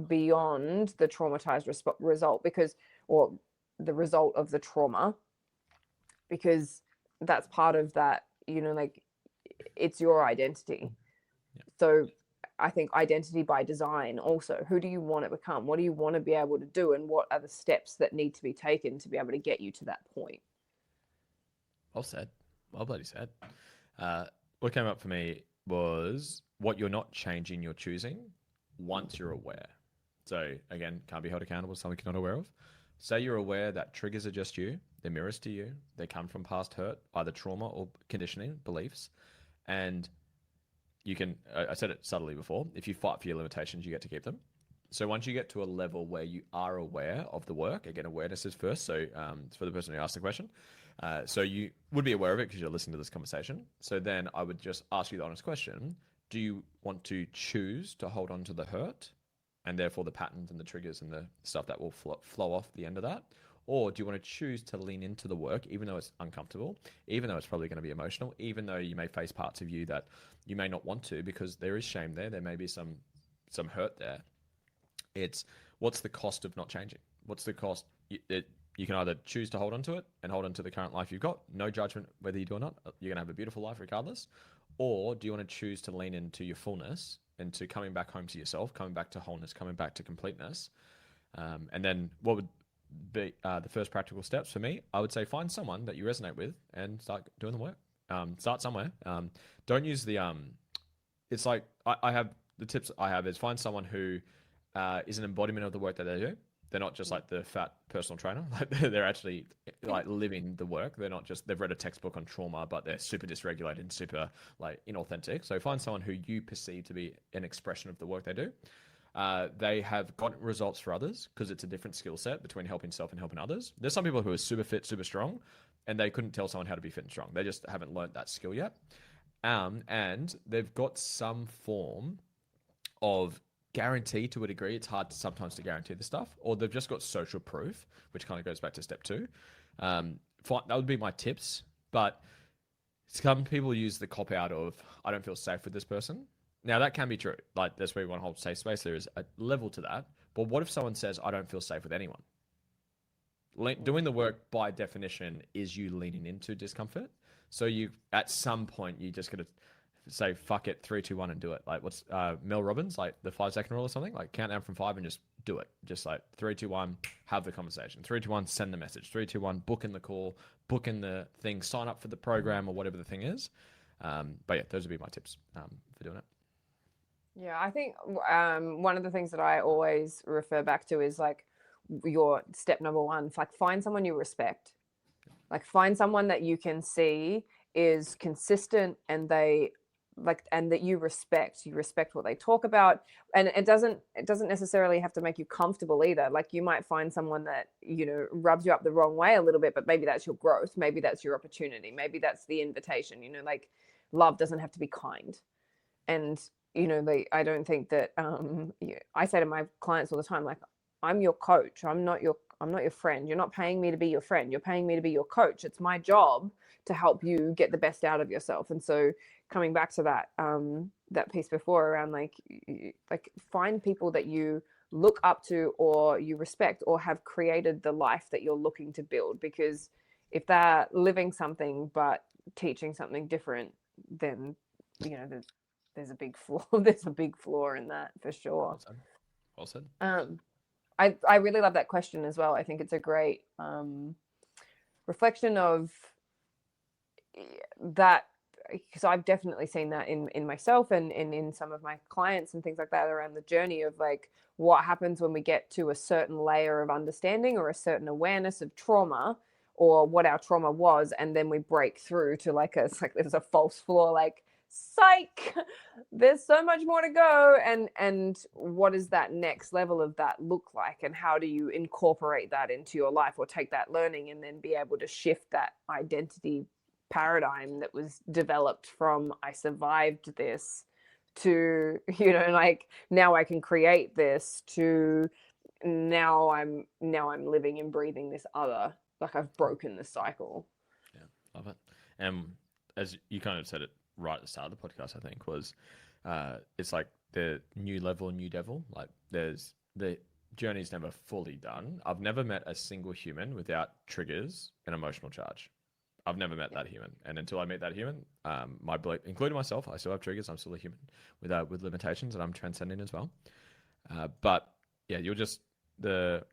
S1: beyond the traumatized result, because, or the result of the trauma, because that's part of that, you know, like it's your identity. So I think identity by design also, who do you want to become? What do you want to be able to do? And what are the steps that need to be taken to be able to get you to that point?
S2: Well said. Well bloody said. What came up for me was what you're not changing, you're choosing once you're aware. So again, can't be held accountable to something you're not aware of. Say you're aware that triggers are just you, they're mirrors to you, they come from past hurt, either trauma or conditioning, beliefs, and you can, I said it subtly before, if you fight for your limitations, you get to keep them. So once you get to a level where you are aware of the work, again, awareness is first. So for the person who asked the question, so you would be aware of it because you're listening to this conversation. So then I would just ask you the honest question. Do you want to choose to hold on to the hurt and therefore the patterns and the triggers and the stuff that will flow off the end of that? Or do you want to choose to lean into the work, even though it's uncomfortable, even though it's probably going to be emotional, even though you may face parts of you that you may not want to, because there is shame there. There may be some hurt there. It's what's the cost of not changing? What's the cost? You can either choose to hold on to it and hold on to the current life you've got. No judgment whether you do or not. You're going to have a beautiful life regardless. Or do you want to choose to lean into your fullness and to coming back home to yourself, coming back to wholeness, coming back to completeness? And then what would be the first practical steps for me? I would say find someone that you resonate with and start doing the work. Start somewhere. Don't use the it's like I have the tips I have is find someone who is an embodiment of the work that they do. They're not just like the fat personal trainer. Like they're actually like living the work. They're not just, they've read a textbook on trauma, but they're super dysregulated and super like inauthentic. So find someone who you perceive to be an expression of the work they do. They have gotten results for others because it's a different skill set between helping self and helping others. There's some people who are super fit, super strong, and they couldn't tell someone how to be fit and strong. They just haven't learned that skill yet. And they've got some form of guarantee to a degree. It's hard sometimes to guarantee the stuff, or they've just got social proof, which kind of goes back to step 2. That would be my tips. But some people use the cop out of, I don't feel safe with this person. Now that can be true. Like that's where you want to hold safe space. There is a level to that. But what if someone says, I don't feel safe with anyone? Doing the work by definition is you leaning into discomfort. So you, at some point, you just got to say, fuck it, 3, 2, 1 and do it. Like what's Mel Robbins, like the 5-second rule or something, like count down from 5 and just do it. Just like 3, 2, 1, have the conversation. 3, 2, 1, send the message. 3, 2, 1, book in the call, book in the thing, sign up for the program or whatever the thing is. But yeah, those would be my tips for doing it.
S1: Yeah, I think one of the things that I always refer back to is like your step number 1, like find someone you respect. Like find someone that you can see is consistent and they like, and that you respect what they talk about. And it doesn't necessarily have to make you comfortable either. Like you might find someone that, you know, rubs you up the wrong way a little bit, but maybe that's your growth. Maybe that's your opportunity. Maybe that's the invitation, you know, like love doesn't have to be kind. And, you know, I don't think that, I say to my clients all the time, like, I'm your coach. I'm not your friend. You're not paying me to be your friend. You're paying me to be your coach. It's my job to help you get the best out of yourself. And so coming back to that, that piece before around like find people that you look up to or you respect or have created the life that you're looking to build. Because if they're living something but teaching something different, then, you know, there's a big flaw. There's a big flaw in that for sure.
S2: Well said. Well said.
S1: I really love that question as well. I think it's a great reflection of that, because I've definitely seen that in myself and in some of my clients and things like that around the journey of like what happens when we get to a certain layer of understanding or a certain awareness of trauma or what our trauma was, and then we break through to like it's like there's a false floor, like psych, there's so much more to go, and what does that next level of that look like, and how do you incorporate that into your life or take that learning and then be able to shift that identity paradigm that was developed from I survived this to, you know, like now I can create this, to now I'm living and breathing this other, like I've broken the cycle.
S2: Yeah, love it. And as you kind of said it right at the start of the podcast, I think was it's like the new level, new devil. Like there's the journey's never fully done. I've never met a single human without triggers and emotional charge. I've never met that human, and until I meet that human, my belief, including myself, I still have triggers. I'm still a human with limitations, and I'm transcending as well. But yeah, you're just the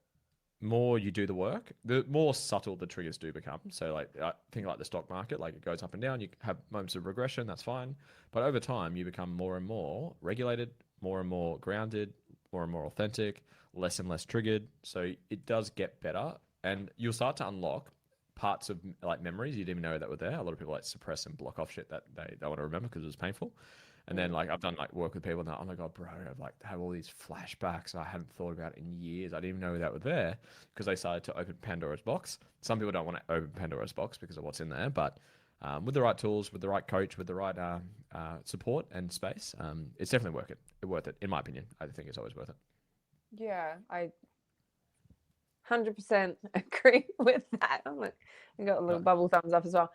S2: more you do the work, the more subtle the triggers do become. So like I think like the stock market, like it goes up and down. You have moments of regression, that's fine, but over time you become more and more regulated, more and more grounded, more and more authentic, less and less triggered. So it does get better, and you'll start to unlock parts of like memories you didn't even know that were there. A lot of people like suppress and block off shit that they don't want to remember because it was painful. And then like I've done like work with people and they're, oh my god, bro, I've like have all these flashbacks I hadn't thought about in years. I didn't even know that were there because they started to open Pandora's box. Some people don't want to open Pandora's box because of what's in there, but with the right tools, with the right coach, with the right support and space, it's definitely worth it. In my opinion, I think it's always worth it.
S1: Yeah, I 100% agree with that. I got a little bubble thumbs up as well.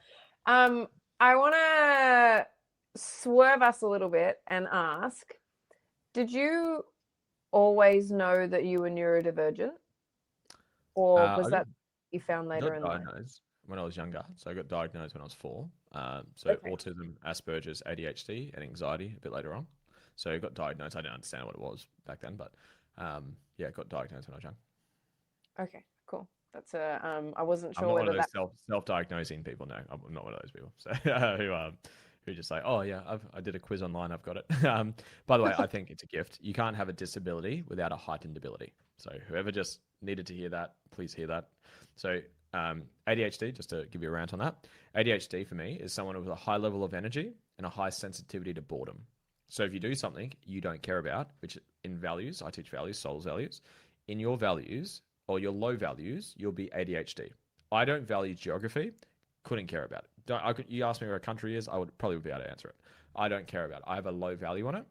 S1: I want to swerve us a little bit and ask, did you always know that you were neurodivergent, or was that you found later in life?
S2: Diagnosed when I was younger. So I got diagnosed when I was 4. So
S1: Okay.
S2: autism, Asperger's, ADHD, and anxiety a bit later on. So I got diagnosed. I didn't understand what it was back then, but yeah, I got diagnosed when I was young.
S1: Okay, cool. That's I wasn't
S2: I'm
S1: sure
S2: not one
S1: whether
S2: of
S1: that.
S2: those self-diagnosing people. No, I'm not one of those people. So who just like, oh yeah, I did a quiz online, I've got it. By the way, I think it's a gift. You can't have a disability without a heightened ability. So whoever just needed to hear that, please hear that. So ADHD, just to give you a rant on that, ADHD for me is someone with a high level of energy and a high sensitivity to boredom. So if you do something you don't care about, which in values, I teach values, soul's values, in your values or your low values, you'll be ADHD. I don't value geography, couldn't care about it. You asked me where a country is, I would probably be able to answer it. I don't care about it. I have a low value on it.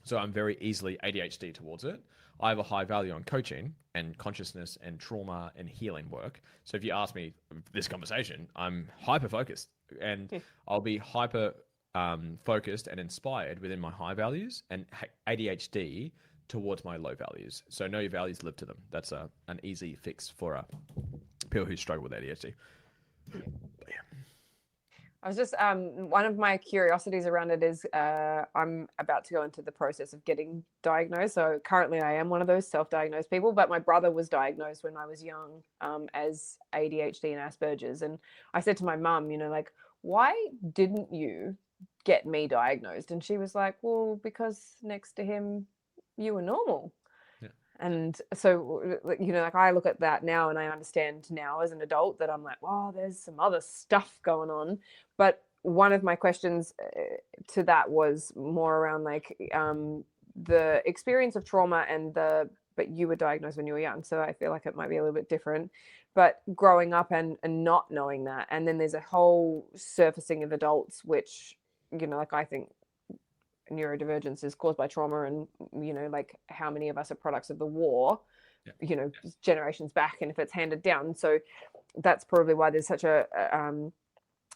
S2: So I'm very easily ADHD towards it. I have a high value on coaching and consciousness and trauma and healing work. So if you ask me this conversation, I'm hyper focused and I'll be hyper focused and inspired within my high values, and ADHD towards my low values. So know your values, live to them. That's an easy fix for people who struggle with ADHD. But yeah.
S1: I was just one of my curiosities around it is I'm about to go into the process of getting diagnosed. So currently I am one of those self-diagnosed people, but my brother was diagnosed when I was young as ADHD and Asperger's. And I said to my mum, you know, like, why didn't you get me diagnosed? And she was like, well, because next to him you were normal.
S2: Yeah.
S1: And so, you know, like I look at that now and I understand now as an adult that I'm like, wow, there's some other stuff going on. But one of my questions to that was more around like the experience of trauma but you were diagnosed when you were young. So I feel like it might be a little bit different. But growing up and not knowing that. And then there's a whole surfacing of adults, which, you know, like I think neurodivergence is caused by trauma, and you know, like how many of us are products of the war, you know, generations back, and if it's handed down. So that's probably why there's such a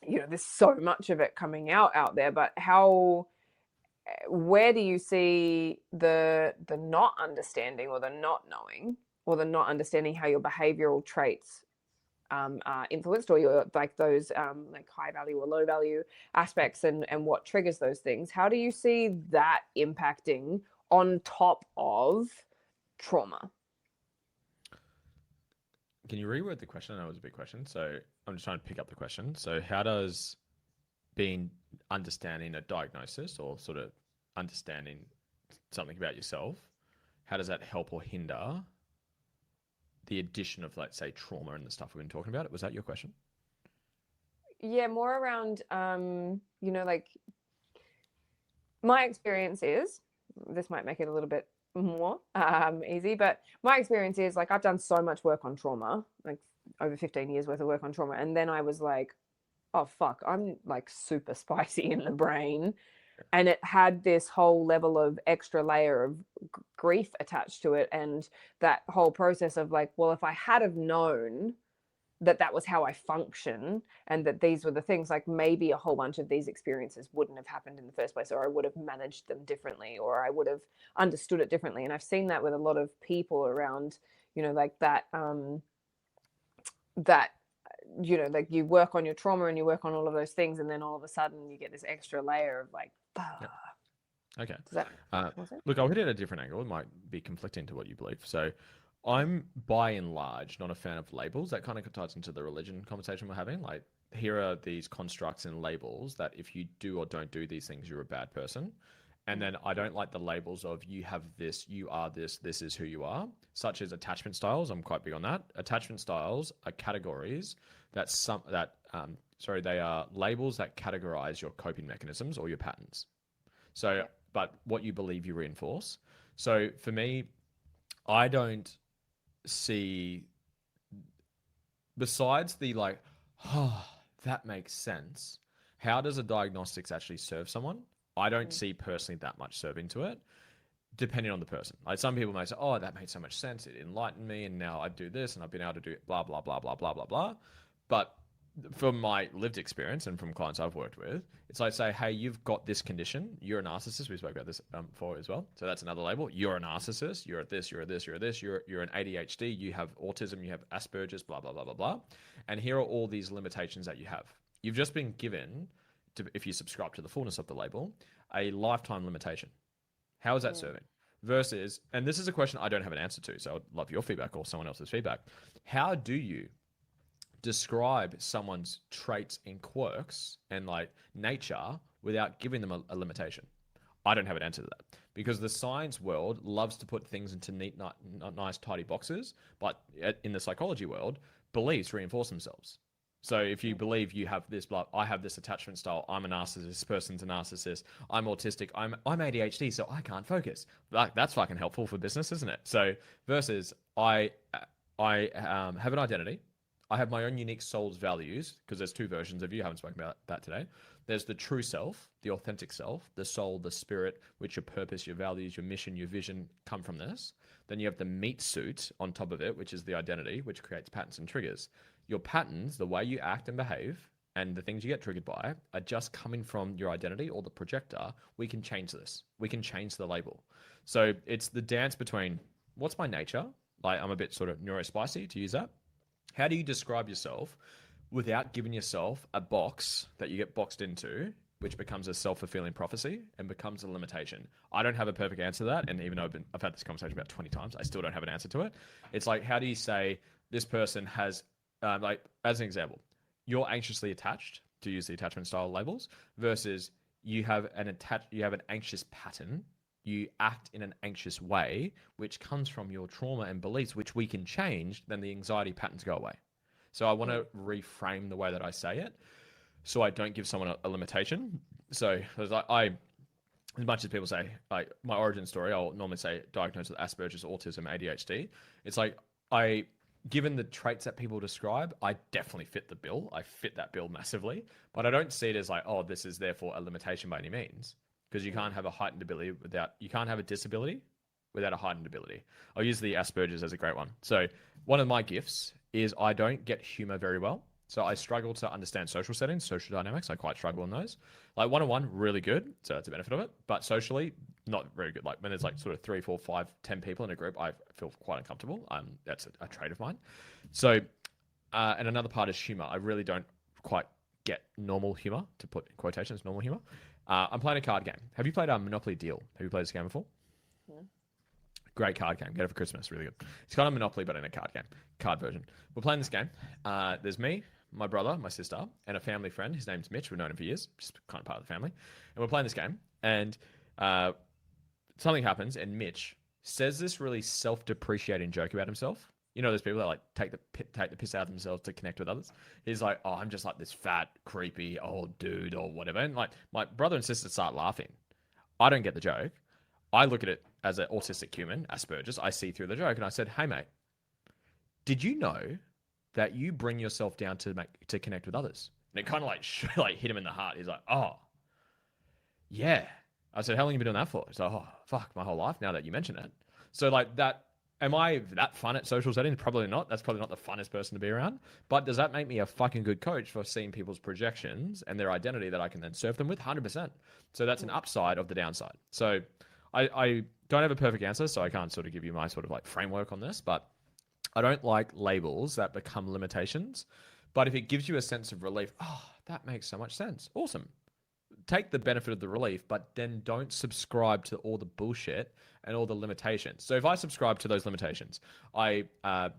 S1: you know, there's so much of it coming out there. But where do you see the not understanding or the not knowing or the not understanding how your behavioral traits are influenced, or your like those like high value or low value aspects, and what triggers those things. How do you see that impacting on top of trauma?
S2: Can you reword the question? I know it was a big question, so I'm just trying to pick up the question. So how does being understanding a diagnosis or sort of understanding something about yourself, how does that help or hinder the addition of, let's say, trauma and the stuff we've been talking about? Was that your question?
S1: Yeah, more around like my experience is, this might make it a little bit more easy, but my experience is like I've done so much work on trauma, like over 15 years worth of work on trauma, and then I was like, oh fuck, I'm like super spicy in the brain. And it had this whole level of extra layer of grief attached to it, and that whole process of like, well, if I had have known that that was how I function, and that these were the things, like maybe a whole bunch of these experiences wouldn't have happened in the first place, or I would have managed them differently, or I would have understood it differently. And I've seen that with a lot of people around, like that like you work on your trauma and you work on all of those things, and then all of a sudden you get this extra layer of like,
S2: Yep. Okay.
S1: Does that
S2: Look, I'll hit it at a different angle. It might be conflicting to what you believe. So I'm, by and large, not a fan of labels. That kind of ties into the religion conversation we're having. Like, here are these constructs and labels that if you do or don't do these things, you're a bad person. And then I don't like the labels of you have this, you are this is who you are, such as attachment styles. I'm quite big on that. Attachment styles are categories they are labels that categorize your coping mechanisms or your patterns. So, but what you believe you reinforce. So for me, I don't see, besides the like, oh, that makes sense. How does a diagnostics actually serve someone? I don't see personally that much serving to it, depending on the person. Like, some people may say, oh, that made so much sense. It enlightened me, and now I do this, and I've been able to do blah, blah, blah, blah, blah, blah, blah. But from my lived experience and from clients I've worked with, it's like, say, hey, you've got this condition. You're a narcissist. We spoke about this before as well. So that's another label. You're a narcissist. You're at this. You're at this. You're at this. You're an ADHD. You have autism. You have Asperger's. Blah blah blah blah blah. And here are all these limitations that you have. You've just been given, if you subscribe to the fullness of the label, a lifetime limitation. How is that serving? Versus, and this is a question I don't have an answer to, so I'd love your feedback or someone else's feedback. How do you describe someone's traits and quirks and like nature without giving them a limitation? I don't have an answer to that, because the science world loves to put things into neat, nice, tidy boxes, but in the psychology world, beliefs reinforce themselves. So if you believe you have this, blah, I have this attachment style, I'm a narcissist, this person's a narcissist, I'm autistic, I'm ADHD, so I can't focus. Like, that's fucking helpful for business, isn't it? So versus I have an identity. I have my own unique soul's values, because there's two versions of you. I haven't spoken about that today. There's the true self, the authentic self, the soul, the spirit, which your purpose, your values, your mission, your vision come from this. Then you have the meat suit on top of it, which is the identity, which creates patterns and triggers. Your patterns, the way you act and behave, and the things you get triggered by are just coming from your identity or the projector. We can change this. We can change the label. So it's the dance between what's my nature? Like, I'm a bit sort of neurospicy, to use that. How do you describe yourself without giving yourself a box that you get boxed into, which becomes a self-fulfilling prophecy and becomes a limitation? I don't have a perfect answer to that. And even though I've had this conversation about 20 times, I still don't have an answer to it. It's like, how do you say this person has, like, as an example, you're anxiously attached, to use the attachment style labels, versus you have an anxious pattern. You act in an anxious way, which comes from your trauma and beliefs, which we can change, then the anxiety patterns go away. So I want to reframe the way that I say it, so I don't give someone a limitation. So as much as people say, like, my origin story, I'll normally say diagnosed with Asperger's, autism, ADHD. It's like, given the traits that people describe, I definitely fit the bill. I fit that bill massively, but I don't see it as like, oh, this is therefore a limitation by any means. Because you can't have a heightened ability you can't have a disability without a heightened ability. I'll use the Asperger's as a great one. So one of my gifts is I don't get humor very well. So I struggle to understand social settings, social dynamics. I quite struggle in those. Like, one-on-one, really good. So that's a benefit of it. But socially, not very good. Like, when there's like sort of 3, 4, 5, 10 people in a group, I feel quite uncomfortable. That's a trait of mine. So And another part is humor. I really don't quite get normal humor, to put in quotations, normal humor. I'm playing a card game. Have you played Monopoly Deal? Have you played this game before?
S1: Yeah.
S2: Great card game. Get it for Christmas. Really good. It's kind of Monopoly, but in a card game, card version. We're playing this game. There's me, my brother, my sister, and a family friend. His name's Mitch. We've known him for years. Just kind of part of the family. And we're playing this game. And something happens, and Mitch says this really self-depreciating joke about himself. You know, those people that like take the piss out of themselves to connect with others. He's like, "Oh, I'm just like this fat, creepy old dude or whatever." And like my brother and sister start laughing. I don't get the joke. I look at it as an autistic human, Asperger's. I see through the joke, and I said, "Hey, mate, did you know that you bring yourself down to connect with others?" And it kind of like hit him in the heart. He's like, "Oh, yeah." I said, "How long have you been doing that for?" He's like, "Oh, fuck, my whole life now that you mention it." So like that. Am I that fun at social settings? Probably not. That's probably not the funnest person to be around. But does that make me a fucking good coach for seeing people's projections and their identity that I can then serve them with? 100%. So that's an upside of the downside. So I don't have a perfect answer, so I can't sort of give you my sort of like framework on this, but I don't like labels that become limitations. But if it gives you a sense of relief, oh, that makes so much sense. Awesome. Take the benefit of the relief, but then don't subscribe to all the bullshit and all the limitations. So if I subscribe to those limitations, I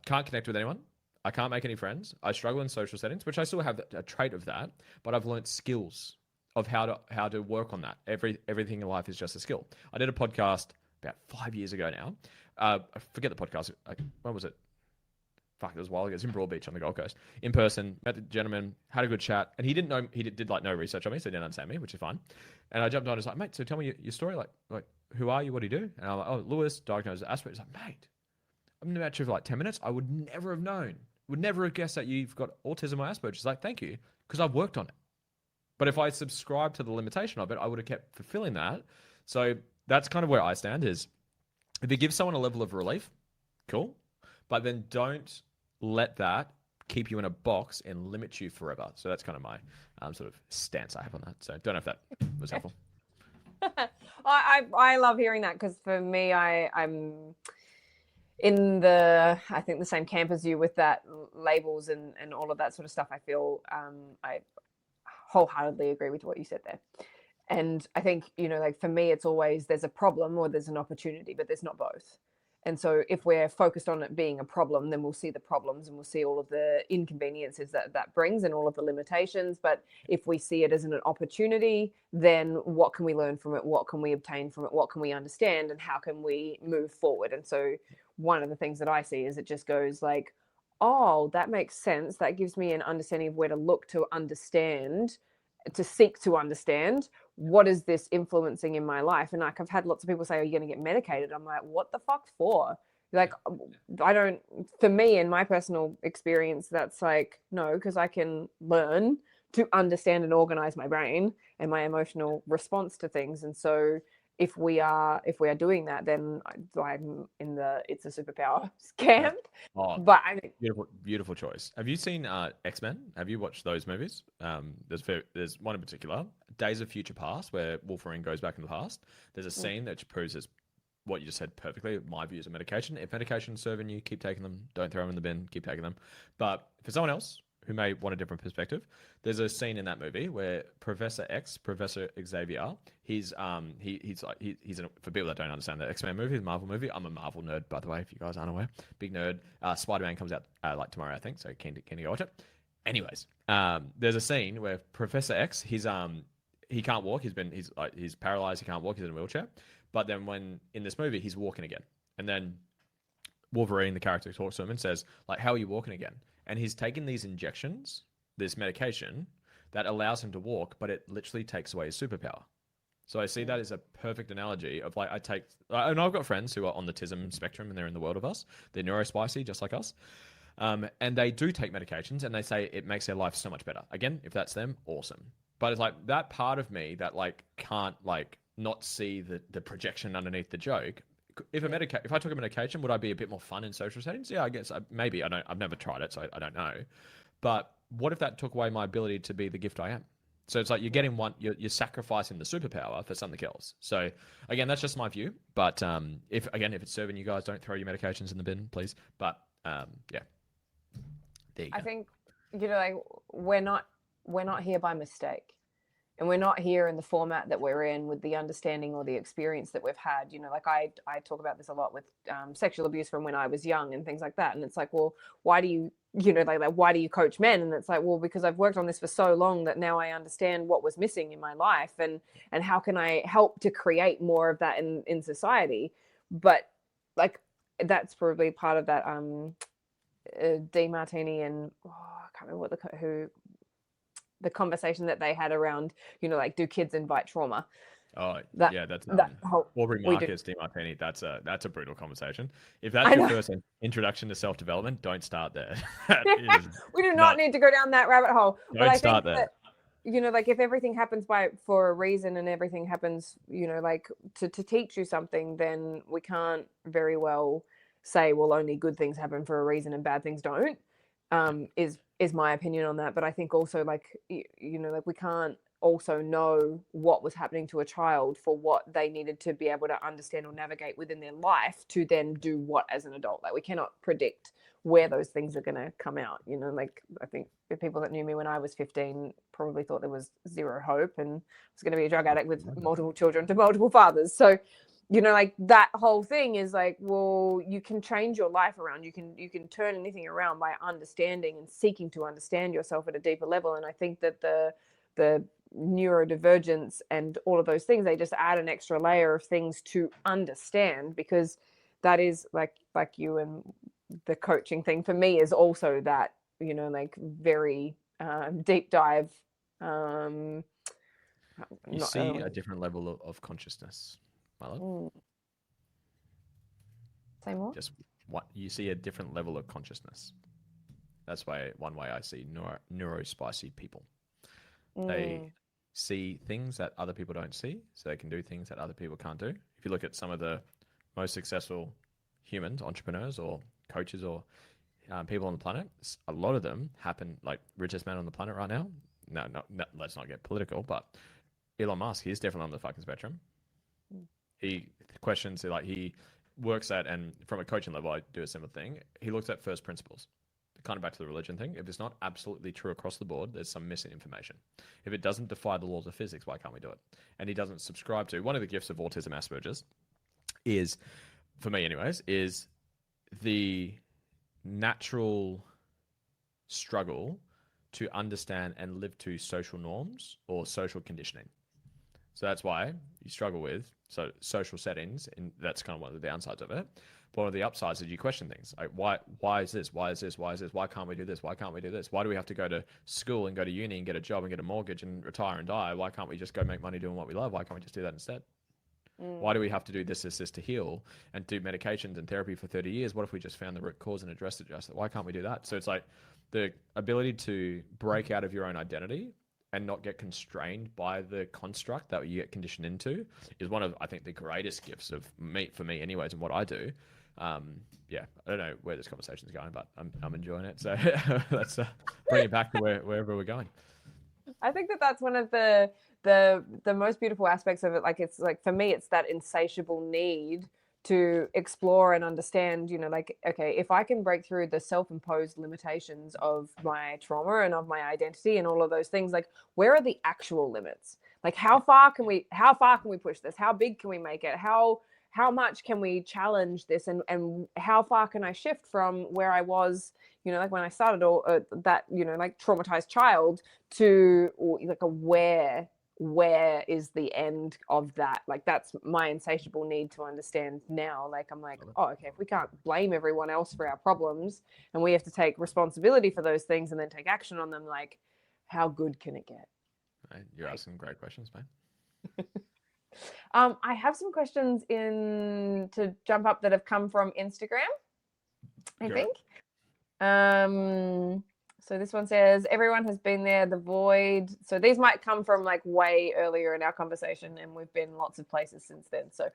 S2: can't connect with anyone. I can't make any friends. I struggle in social settings, which I still have a trait of that, but I've learned skills of how to work on that. Everything in life is just a skill. I did a podcast about 5 years ago now. I forget the podcast. When was it? Fuck, it was a while ago. It was in Broadbeach on the Gold Coast. In person, met the gentleman, had a good chat, and he didn't know, he did like no research on me, so he didn't understand me, which is fine. And I jumped on and was like, "Mate, so tell me your story, like who are you, what do you do?" And I'm like, "Oh, Lewis, diagnosed with Asperger's." He's like, "Mate, I've been met you for like 10 minutes. I would never have known, would never have guessed that you've got autism or Asperger's." He's like, "Thank you, because I've worked on it." But if I subscribed to the limitation of it, I would have kept fulfilling that. So that's kind of where I stand is, if it gives someone a level of relief, cool. But then don't let that keep you in a box and limit you forever. So that's kind of my sort of stance I have on that. So don't know if that was helpful.
S1: I love hearing that, because for me, I'm in I think the same camp as you with that labels and all of that sort of stuff. I feel I wholeheartedly agree with what you said there. And I think, like for me, it's always there's a problem or there's an opportunity, but there's not both. And so if we're focused on it being a problem, then we'll see the problems and we'll see all of the inconveniences that brings and all of the limitations. But if we see it as an opportunity, then what can we learn from it? What can we obtain from it? What can we understand? And how can we move forward? And so one of the things that I see is it just goes like, oh, that makes sense. That gives me an understanding of where to look to understand, to seek to understand what is this influencing in my life. And like I've had lots of people say, "Are you going to get medicated?" I'm like, what the fuck for? Like, I don't, for me, in my personal experience, that's like, no, because I can learn to understand and organize my brain and my emotional response to things. And so if we are doing that, then I'm in the it's a superpower camp.
S2: Oh,
S1: But I think
S2: beautiful choice. Have you seen X-Men? Have you watched those movies? There's one in particular, Days of Future Past, where Wolverine goes back in the past. There's a scene that proves what you just said perfectly. My views of medication. If medication's serving you, keep taking them. Don't throw them in the bin. Keep taking them. But for someone else who may want a different perspective, there's a scene in that movie where Professor Xavier, he's for people that don't understand the X-Men movie, the Marvel movie. I'm a Marvel nerd, by the way, if you guys aren't aware. Big nerd. Spider-Man comes out like tomorrow, I think. So keen to go watch it. Anyways, there's a scene where Professor X, he can't walk. He's paralyzed. He can't walk. He's in a wheelchair. But then when in this movie, he's walking again, and then Wolverine, the character, talks to him and says, like, "How are you walking again?" And he's taken these injections, this medication that allows him to walk, but it literally takes away his superpower. So I see that as a perfect analogy of like, and I've got friends who are on the autism spectrum and they're in the world of us. They're neurospicy, just like us. And they do take medications and they say it makes their life so much better. Again, if that's them, awesome. But it's like that part of me that like can't like not see the projection underneath the joke. If I took a medication, would I be a bit more fun in social settings? Yeah, I guess maybe. I've never tried it, so I don't know. But what if that took away my ability to be the gift I am? So it's like you're getting you're sacrificing the superpower for something else. So again, that's just my view. But if it's serving you guys, don't throw your medications in the bin, please. But yeah, There you
S1: I
S2: go.
S1: think, like we're not here by mistake. And we're not here in the format that we're in with the understanding or the experience that we've had. Like I talk about this a lot with sexual abuse from when I was young and things like that. And it's like, well, why do you, like why do you coach men? And it's like, well, because I've worked on this for so long that now I understand what was missing in my life, and how can I help to create more of that in society. But like that's probably part of that D Martini and I can't remember who the conversation that they had around, like, do kids invite trauma?
S2: Oh
S1: That
S2: yeah, that's
S1: that whole
S2: Aubrey
S1: we do.
S2: Marcus, DiMartini. That's a brutal conversation. If that's
S1: I
S2: your
S1: know.
S2: first introduction to self development, don't start there. That is
S1: We do not
S2: not.
S1: need to go down that rabbit hole. But
S2: Don't
S1: I
S2: start
S1: think
S2: there.
S1: that, like if everything happens for a reason and everything happens, like to teach you something, then we can't very well say, well, only good things happen for a reason and bad things don't. Is my opinion on that. But I think also, like, like we can't also know what was happening to a child for what they needed to be able to understand or navigate within their life to then do what as an adult. Like we cannot predict where those things are going to come out. Like I think the people that knew me when I was 15 probably thought there was zero hope and I was going to be a drug addict with multiple children to multiple fathers. So, like that whole thing is like, well, you can change your life around. You can turn anything around by understanding and seeking to understand yourself at a deeper level. And I think that the neurodivergence and all of those things, they just add an extra layer of things to understand, because that is like you and the coaching thing for me is also that, like very deep dive.
S2: You
S1: Not,
S2: see a different level of consciousness, my love.
S1: say more.
S2: Just what you see a different level of consciousness. That's one way I see neurospicy people. They see things that other people don't see, so they can do things that other people can't do. If you look at some of the most successful humans, entrepreneurs or coaches or people on the planet, a lot of them happen, like richest man on the planet right now. No, let's not get political, but Elon Musk, he's definitely on the fucking spectrum. He questions, like he works at, and from a coaching level, I do a similar thing. He looks at first principles. Kind of back to the religion thing. If it's not absolutely true across the board, there's some missing information. If it doesn't defy the laws of physics, why can't we do it? And he doesn't subscribe to one of the gifts of autism Asperger's is, for me anyways, is the natural struggle to understand and live to social norms or social conditioning. So that's why you struggle with social settings, and that's kind of one of the downsides of it. But one of the upsides is you question things like why is this? Why is this? Why is this? Why can't we do this? Why can't we do this? Why do we have to go to school and go to uni and get a job and get a mortgage and retire and die? Why can't we just go make money doing what we love? Why can't we just do that instead? Why do we have to do this to heal and do medications and therapy for 30 years? What if we just found the root cause and addressed it? Why can't we do that? So it's like the ability to break out of your own identity and not get constrained by the construct that you get conditioned into is one of, I think, the greatest gifts of me, for me anyways, and what I do. Yeah, I don't know where this conversation is going, but I'm enjoying it. So let's bring it back to wherever we're going.
S1: I think that that's one of the most beautiful aspects of it. Like it's like, for me, it's that insatiable need to explore and understand, like, okay, if I can break through the self-imposed limitations of my trauma and of my identity and all of those things, like where are the actual limits? Like how far can we push this? How big can we make it? How much can we challenge this, and how far can I shift from where I was, like when I started, or that, like traumatized child, to like a where is the end of that? Like that's my insatiable need to understand now. Like I'm like, oh, okay, if we can't blame everyone else for our problems and we have to take responsibility for those things and then take action on them, like how good can it get?
S2: You're asking great questions, mate.
S1: I have some questions in to jump up that have come from Instagram, I think. So this one says, everyone has been there, the void. So these might come from like way earlier in our conversation, and we've been lots of places since then. So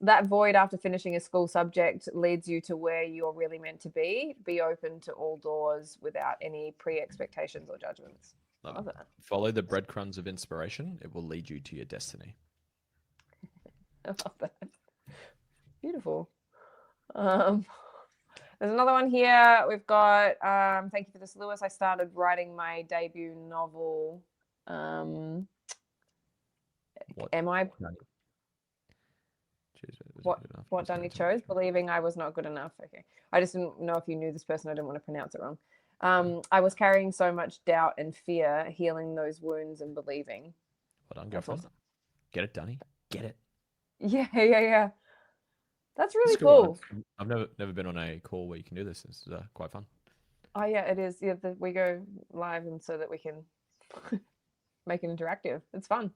S1: that void after finishing a school subject leads you to where you're really meant to be. Be open to all doors without any pre-expectations or judgments.
S2: Love it. Follow the breadcrumbs of inspiration. It will lead you to your destiny.
S1: I love that. Beautiful. There's another one here. We've got, thank you for this, Lewis. I started writing my debut novel.
S2: What?
S1: Am I
S2: Was it good enough?
S1: what Danny chose? Believing I was not good enough. Okay. I just didn't know if you knew this person. I didn't want to pronounce it wrong. I was carrying so much doubt and fear, healing those wounds and believing.
S2: Well done, girlfriend.
S1: Awesome.
S2: Get it, Danny. Get it.
S1: Yeah. That's really
S2: It's cool.
S1: cool.
S2: I've never been on a call where you can do this. It's quite fun.
S1: Oh yeah, it is. Yeah, we go live and so that we can make it interactive. It's fun.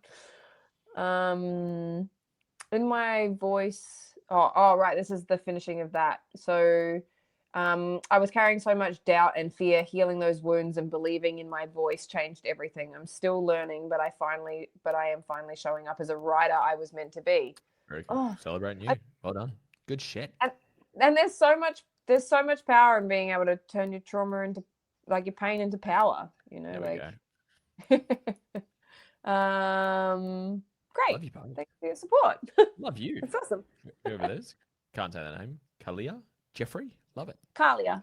S1: In my voice. Oh, right. This is the finishing of that. So, I was carrying so much doubt and fear. Healing those wounds and believing in my voice changed everything. I'm still learning, but I am finally showing up as a writer I was meant to be.
S2: Very cool.
S1: Oh,
S2: Celebrating you. Well done. Good shit.
S1: and there's so much power in being able to turn your trauma into, like, your pain into power. You know,
S2: There we
S1: like. Great.
S2: Love you, buddy.
S1: Thanks for your support.
S2: Love you.
S1: It's awesome.
S2: Whoever it is. Can't say that name. Kalia? Jeffrey? Love it.
S1: Kalia.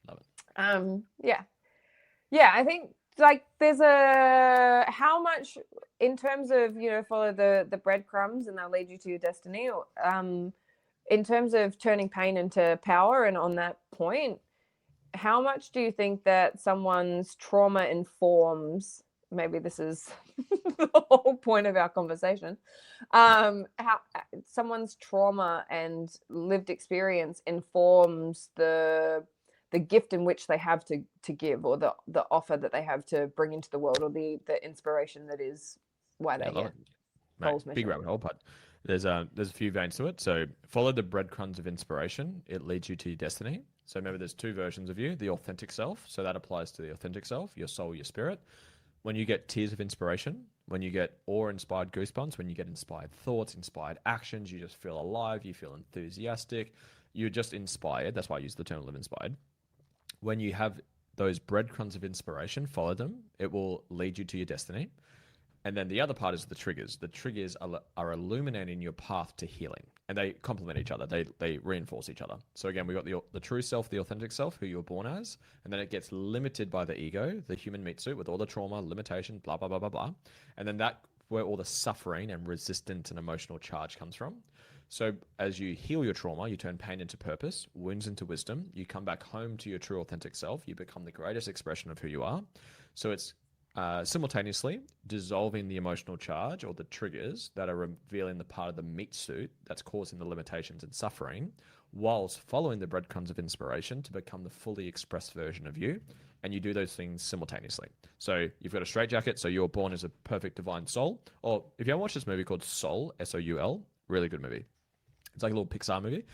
S2: Love it.
S1: Yeah. I think, like, there's how much in terms of, follow the breadcrumbs and they'll lead you to your destiny. Or, in terms of turning pain into power, and on that point, how much do you think that someone's trauma informs? Maybe this is the whole point of our conversation. How someone's trauma and lived experience informs the gift in which they have to give, or the offer that they have to bring into the world, or the inspiration that is why they're here.
S2: Mate, big rabbit hole, but there's a few veins to it. So follow the breadcrumbs of inspiration. It leads you to your destiny. So remember, there's two versions of you: the authentic self. So that applies to the authentic self, your soul, your spirit. When you get tears of inspiration, when you get awe-inspired goosebumps, when you get inspired thoughts, inspired actions, you just feel alive, you feel enthusiastic, you're just inspired. That's why I use the term live inspired. When you have those breadcrumbs of inspiration, follow them. It will lead you to your destiny. And then the other part is the triggers. The triggers are illuminating your path to healing, and they complement each other. They reinforce each other. So again, we've got the true self, the authentic self, who you were born as, and then it gets limited by the ego, the human meat suit, with all the trauma, limitation, blah, blah, blah, blah, blah. And then that where all the suffering and resistance and emotional charge comes from. So as you heal your trauma, you turn pain into purpose, wounds into wisdom. You come back home to your true authentic self. You become the greatest expression of who you are. So it's simultaneously dissolving the emotional charge or the triggers that are revealing the part of the meat suit that's causing the limitations and suffering, whilst following the breadcrumbs of inspiration to become the fully expressed version of you. And you do those things simultaneously. So you've got a straitjacket, so you're born as a perfect divine soul. Or if you haven't watched this movie called Soul, Soul, really good movie. It's like a little Pixar movie.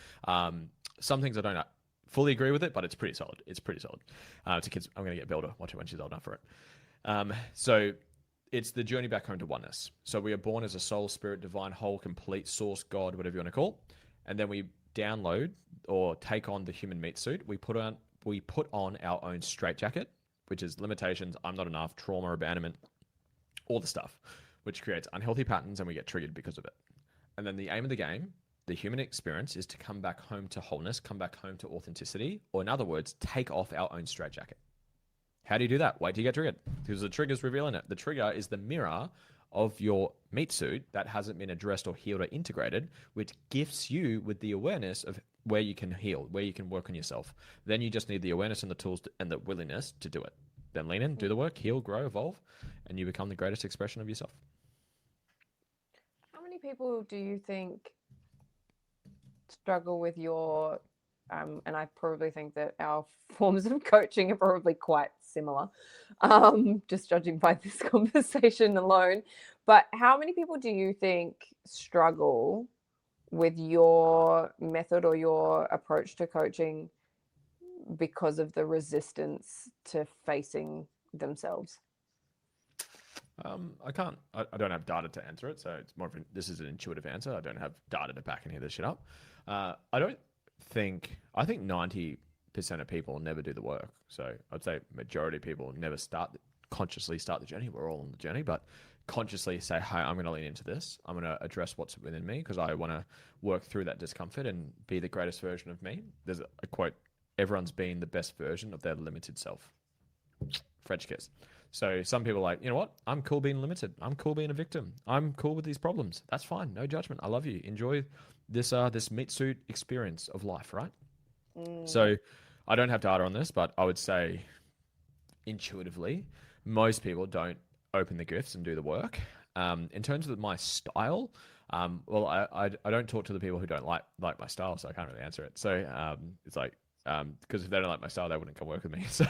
S2: Some things I don't fully agree with it, but it's pretty solid. It's pretty solid. To kids, I'm going to get Belle to watch it when she's old enough for it. So it's the journey back home to oneness. So we are born as a soul, spirit, divine, whole, complete, source, God, whatever you want to call. And then we download or take on the human meat suit. We put on our own straitjacket, which is limitations, I'm not enough, trauma, abandonment, all the stuff, which creates unhealthy patterns, and we get triggered because of it. And then the aim of the game, the human experience, is to come back home to wholeness, come back home to authenticity, or in other words, take off our own straitjacket. How do you do that? Wait till you get triggered, because the trigger's revealing it. The trigger is the mirror of your meat suit that hasn't been addressed or healed or integrated, which gifts you with the awareness of where you can heal, where you can work on yourself. Then you just need the awareness and the tools and the willingness to do it. Then lean in, do the work, heal, grow, evolve, and you become the greatest expression of yourself.
S1: How many people do you think struggle with your and I probably think that our forms of coaching are probably quite similar, just judging by this conversation alone. But how many people do you think struggle with your method or your approach to coaching because of the resistance to facing themselves?
S2: I don't have data to answer it, so it's more of this is an intuitive answer. I don't have data to back any of this shit up. I think 90% of people never do the work. So I'd say majority of people never consciously start the journey. We're all on the journey, but consciously say, hey, I'm going to lean into this. I'm going to address what's within me because I want to work through that discomfort and be the greatest version of me. There's a quote everyone's being the best version of their limited self. French kiss. So some people are like, you know what? I'm cool being limited. I'm cool being a victim. I'm cool with these problems. That's fine. No judgment. I love you. Enjoy this meat suit experience of life, right? So I don't have data on this, but I would say intuitively, most people don't open the gifts and do the work. In terms of my style, well, I don't talk to the people who don't like my style, so I can't really answer it. So it's like, because if they don't like my style, they wouldn't come work with me. So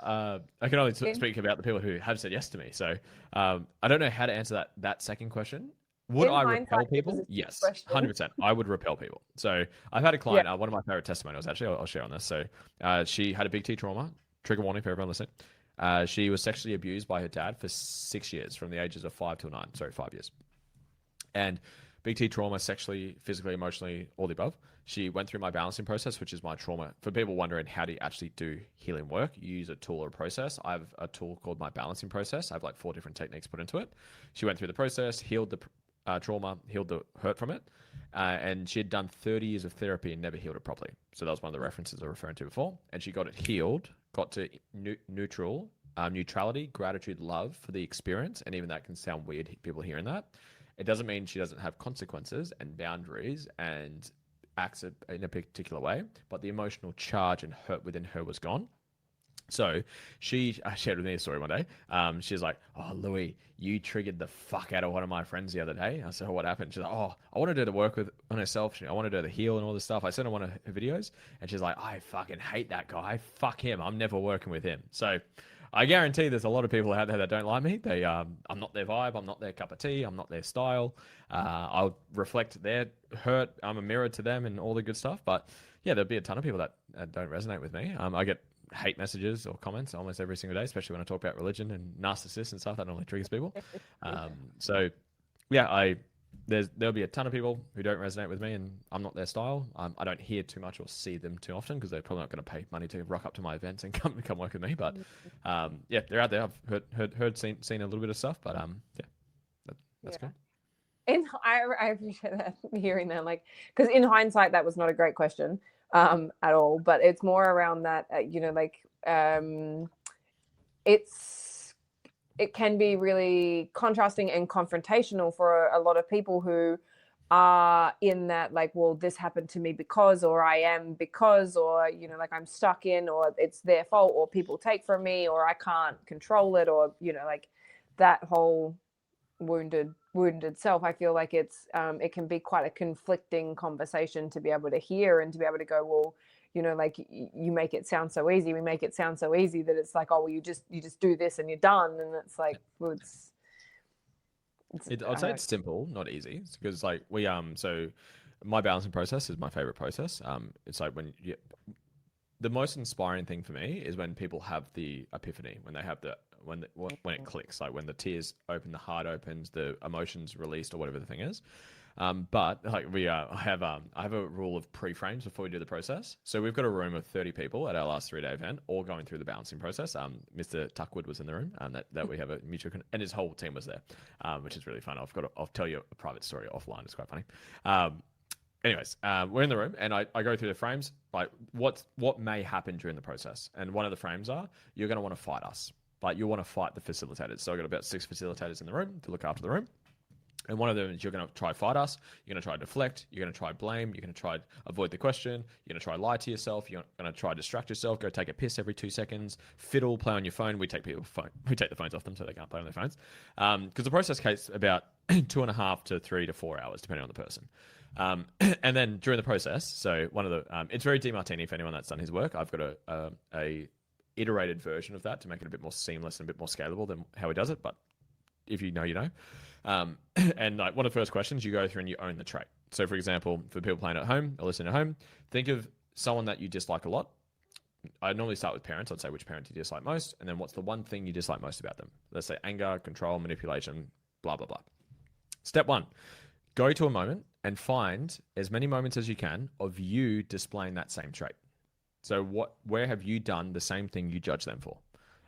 S2: I can only speak about the people who have said yes to me. So I don't know how to answer that second question. Would I repel people? Yes, 100%. I would repel people. So I've had a client, one of my favorite testimonials, actually, I'll share on this. So she had a big T trauma, trigger warning for everyone listening. She was sexually abused by her dad for 6 years, from the ages of 5 till 9. Sorry, 5 years. And big T trauma, sexually, physically, emotionally, all the above. She went through my balancing process, which is my trauma. For people wondering how do you actually do healing work, you use a tool or a process. I have a tool called my balancing process. I have like 4 different techniques put into it. She went through the process, healed the trauma, healed the hurt from it. And she had done 30 years of therapy and never healed it properly. So that was one of the references I was referring to before. And she got it healed, got to neutrality, gratitude, love for the experience. And even that can sound weird, people hearing that. It doesn't mean she doesn't have consequences and boundaries and acts in a particular way, but the emotional charge and hurt within her was gone. So she shared with me a story one day. She was like, "Oh, Louis, you triggered the fuck out of one of my friends the other day." I said, "Oh, what happened?" She's like, "Oh, I wanted her to work on herself. I wanted her to heal and all this stuff." I sent her one of her videos, and she's like, "I fucking hate that guy. Fuck him. I'm never working with him." So I guarantee there's a lot of people out there that don't like me. I'm not their vibe. I'm not their cup of tea. I'm not their style. I'll reflect their hurt. I'm a mirror to them and all the good stuff. But yeah, there'll be a ton of people that don't resonate with me. I get hate messages or comments almost every single day, especially when I talk about religion and narcissists and stuff. That normally triggers people. So yeah, there'll be a ton of people who don't resonate with me, and I'm not their style. I don't hear too much or see them too often because they're probably not going to pay money to rock up to my events and come work with me. But yeah, they're out there. I've seen a little bit of stuff, but yeah, that's cool.
S1: I appreciate that, hearing that, like, because in hindsight that was not a great question at all, but it's more around that it can be really contrasting and confrontational for a lot of people who are in that, like, well, this happened to me because, or I am because, or like I'm stuck in, or it's their fault, or people take from me, or I can't control it, or like that whole wounded self. I feel like it can be quite a conflicting conversation to be able to hear and to be able to go, well, like, you make it sound so easy. We make it sound so easy that it's like, oh, well, you just do this and you're done. And it's like, well,
S2: I'd say it's simple, not easy, because like so my balancing process is my favorite process. It's like the most inspiring thing for me is when people have the epiphany, when they have when it clicks, like when the tears open, the heart opens, the emotions released, or whatever the thing is. But like I have a rule of pre-frames before we do the process. So we've got a room of 30 people at our last 3-day event, all going through the balancing process. Mr. Tuckwood was in the room, that we have a mutual, and his whole team was there, which is really fun. I'll tell you a private story offline. It's quite funny. Anyways, we're in the room, and I go through the frames, like what may happen during the process. And one of the frames are, you're going to want to fight us. Like, you want to fight the facilitators. So I've got about 6 facilitators in the room to look after the room. And one of them is, you're going to try fight us. You're going to try deflect. You're going to try blame. You're going to try avoid the question. You're going to try lie to yourself. You're going to try distract yourself. Go take a piss every 2 seconds. Fiddle, play on your phone. We take the phones off them so they can't play on their phones. Because the process takes about 2.5 to 3 to 4 hours, depending on the person. And then during the process, so one of the it's very DeMartini for anyone that's done his work. I've got a iterated version of that to make it a bit more seamless and a bit more scalable than how he does it. But if you know, you know. And like, one of the first questions, you go through and you own the trait. So for example, for people playing at home or listening at home, think of someone that you dislike a lot. I normally start with parents. I'd say, which parent do you dislike most? And then what's the one thing you dislike most about them? Let's say anger, control, manipulation, blah, blah, blah. Step 1, go to a moment and find as many moments as you can of you displaying that same trait. So where have you done the same thing you judge them for?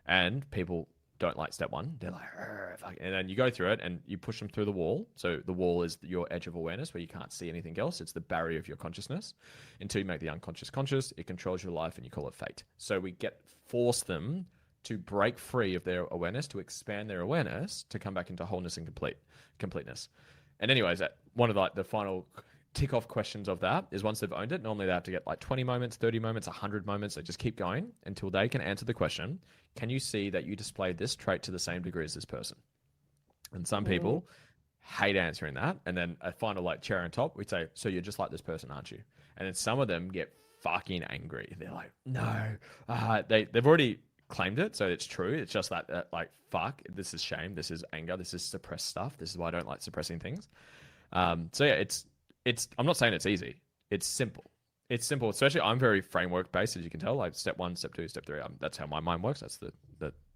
S2: And people don't like step one, they're like, fuck. And then you go through it and you push them through the wall. So the wall is your edge of awareness where you can't see anything else. It's the barrier of your consciousness. Until you make the unconscious conscious, it controls your life and you call it fate. So we force them to break free of their awareness, to expand their awareness, to come back into wholeness and completeness. And anyways, one of the final tick off questions of that is once they've owned it, normally they have to get like 20 moments, 30 moments, 100 moments. They just keep going until they can answer the question, can you see that you displayed this trait to the same degree as this person? And some people hate answering that. And then a final like cherry on top, we'd say, so you're just like this person, aren't you? And then some of them get fucking angry. They're like, no, they've already claimed it. So it's true. It's just that like, fuck, this is shame. This is anger. This is suppressed stuff. This is why I don't like suppressing things. So yeah, I'm not saying it's easy. It's simple. It's simple. Especially I'm very framework based, as you can tell. Like step one, step two, step three. That's how my mind works. That's the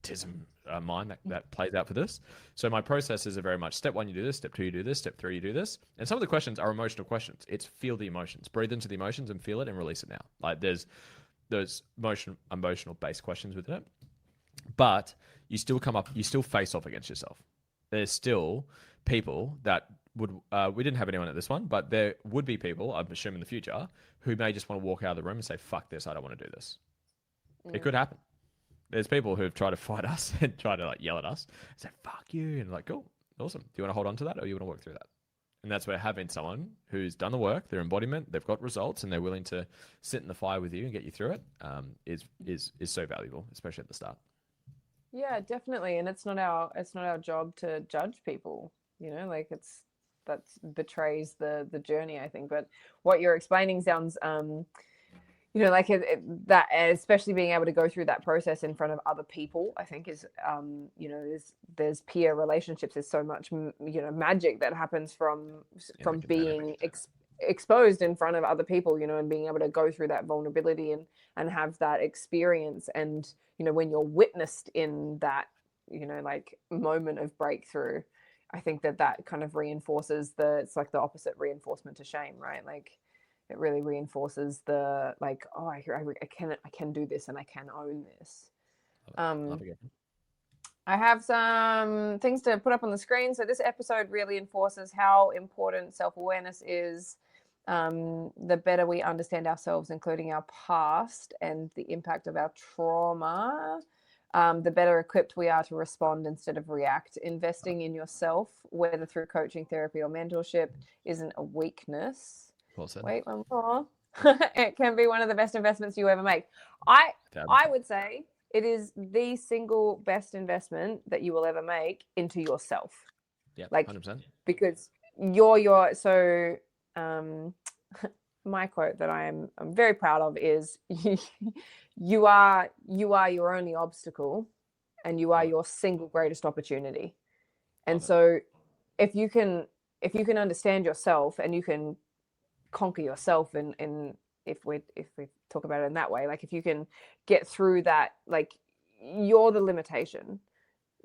S2: TISM mind that plays out for this. So my processes are very much step one, you do this. Step two, you do this. Step three, you do this. And some of the questions are emotional questions. It's feel the emotions, breathe into the emotions, and feel it and release it now. Like there's emotional based questions within it, but you still face off against yourself. There's still people that we didn't have anyone at this one, but there would be people, I'm assuming in the future, who may just want to walk out of the room and say, fuck this, I don't want to do this. It could happen. There's people who've tried to fight us and try to like yell at us and say, fuck you. And like, cool, awesome. Do you want to hold on to that or you want to work through that? And that's where having someone who's done the work, their embodiment, they've got results and they're willing to sit in the fire with you and get you through it is so valuable, especially at the start.
S1: Yeah, definitely. And it's not our job to judge people, like that betrays the journey, I think. But what you're explaining sounds like that, especially being able to go through that process in front of other people, I think is there's peer relationships. There's so much magic that happens from being exposed in front of other people, and being able to go through that vulnerability and have that experience. And when you're witnessed in that like moment of breakthrough, I think that kind of reinforces it's like the opposite reinforcement to shame, right? Like it really reinforces the like, oh, I can do this and I can own this. I have some things to put up on the screen. So this episode really enforces how important self-awareness is. The better we understand ourselves, including our past and the impact of our trauma, the better equipped we are to respond instead of react. Investing in yourself, whether through coaching, therapy, or mentorship, isn't a weakness.
S2: Well said.
S1: Wait, one more. It can be one of the best investments you ever make. I would say it is the single best investment that you will ever make into yourself.
S2: Yeah,
S1: like
S2: 100%.
S1: Because you're so. My quote that I'm very proud of is you are your only obstacle and you are your single greatest opportunity. And so if you can understand yourself and you can conquer yourself, and if we talk about it in that way, like if you can get through that, like you're the limitation,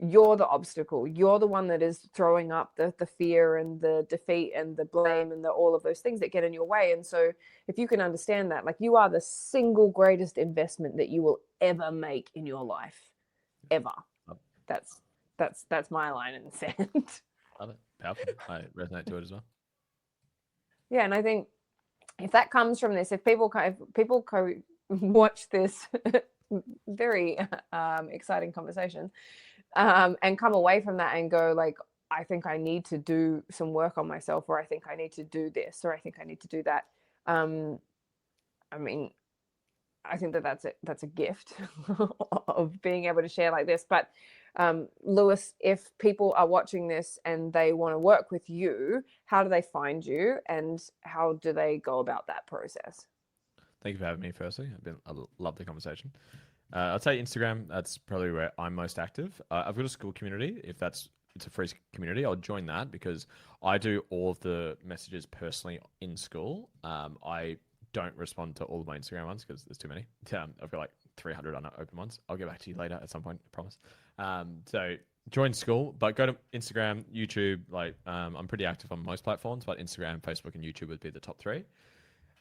S1: you're the obstacle, you're the one that is throwing up the fear and the defeat and the blame and all of those things that get in your way. And so if you can understand that, like you are the single greatest investment that you will ever make in your life, ever. That's my line in the sand.
S2: Love it. Powerful. I resonate to it as well.
S1: Yeah, and I think if that comes from this, if people watch this very exciting conversation, and come away from that and go like, I think I need to do some work on myself, or I think I need to do this, or I think I need to do that. I mean, I think that's a gift of being able to share like this. But Lewis, if people are watching this and they want to work with you, how do they find you and how do they go about that process?
S2: Thank you for having me, firstly. It's been a lovely conversation. I'd say Instagram, that's probably where I'm most active. I've got a school community. It's a free community, I'll join that because I do all of the messages personally in school. I don't respond to all of my Instagram ones because there's too many. I've got like 300 unopened ones. I'll get back to you later at some point, I promise. So join school, but go to Instagram, YouTube. Like I'm pretty active on most platforms, but Instagram, Facebook, and YouTube would be the top three.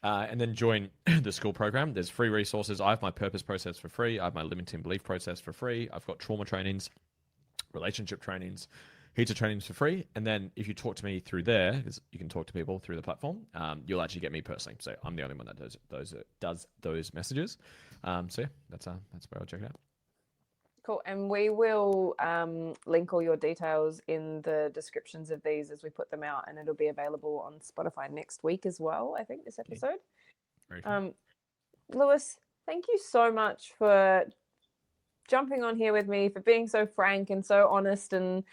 S2: And then join the school program. There's free resources. I have my purpose process for free. I have my limiting belief process for free. I've got trauma trainings relationship trainings, heaps of trainings for free. And then if you talk to me through there, because you can talk to people through the platform, you'll actually get me personally. So I'm the only one that does those messages. So yeah, that's where I'll check it out.
S1: Cool. And we will link all your details in the descriptions of these as we put them out, and it'll be available on Spotify next week as well, I think, this episode.
S2: Very cool.
S1: Lewis, thank you so much for jumping on here with me, for being so frank and so honest and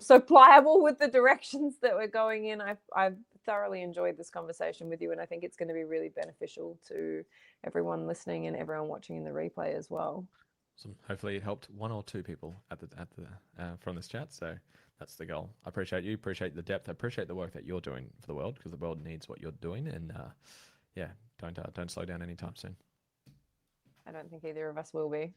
S1: so pliable with the directions that we're going in. I've thoroughly enjoyed this conversation with you, and I think it's going to be really beneficial to everyone listening and everyone watching in the replay as well.
S2: So hopefully it helped one or two people from this chat. So that's the goal. I appreciate you. Appreciate the depth. I appreciate the work that you're doing for the world, because the world needs what you're doing. And yeah, don't slow down anytime soon.
S1: I don't think either of us will be.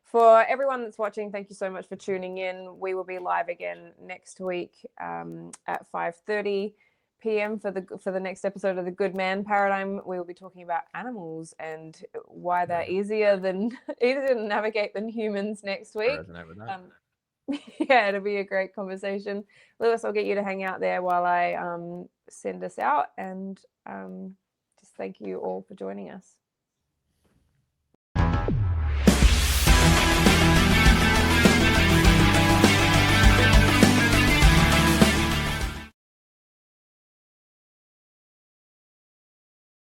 S1: For everyone that's watching, thank you so much for tuning in. We will be live again next week at 5:30 p.m. for the next episode of the Good Man Paradigm. We will be talking about animals and why they're easier to navigate than humans next week.
S2: I resonate with that.
S1: Yeah, it'll be a great conversation. Lewis, I'll get you to hang out there while I send us out, and just thank you all for joining us.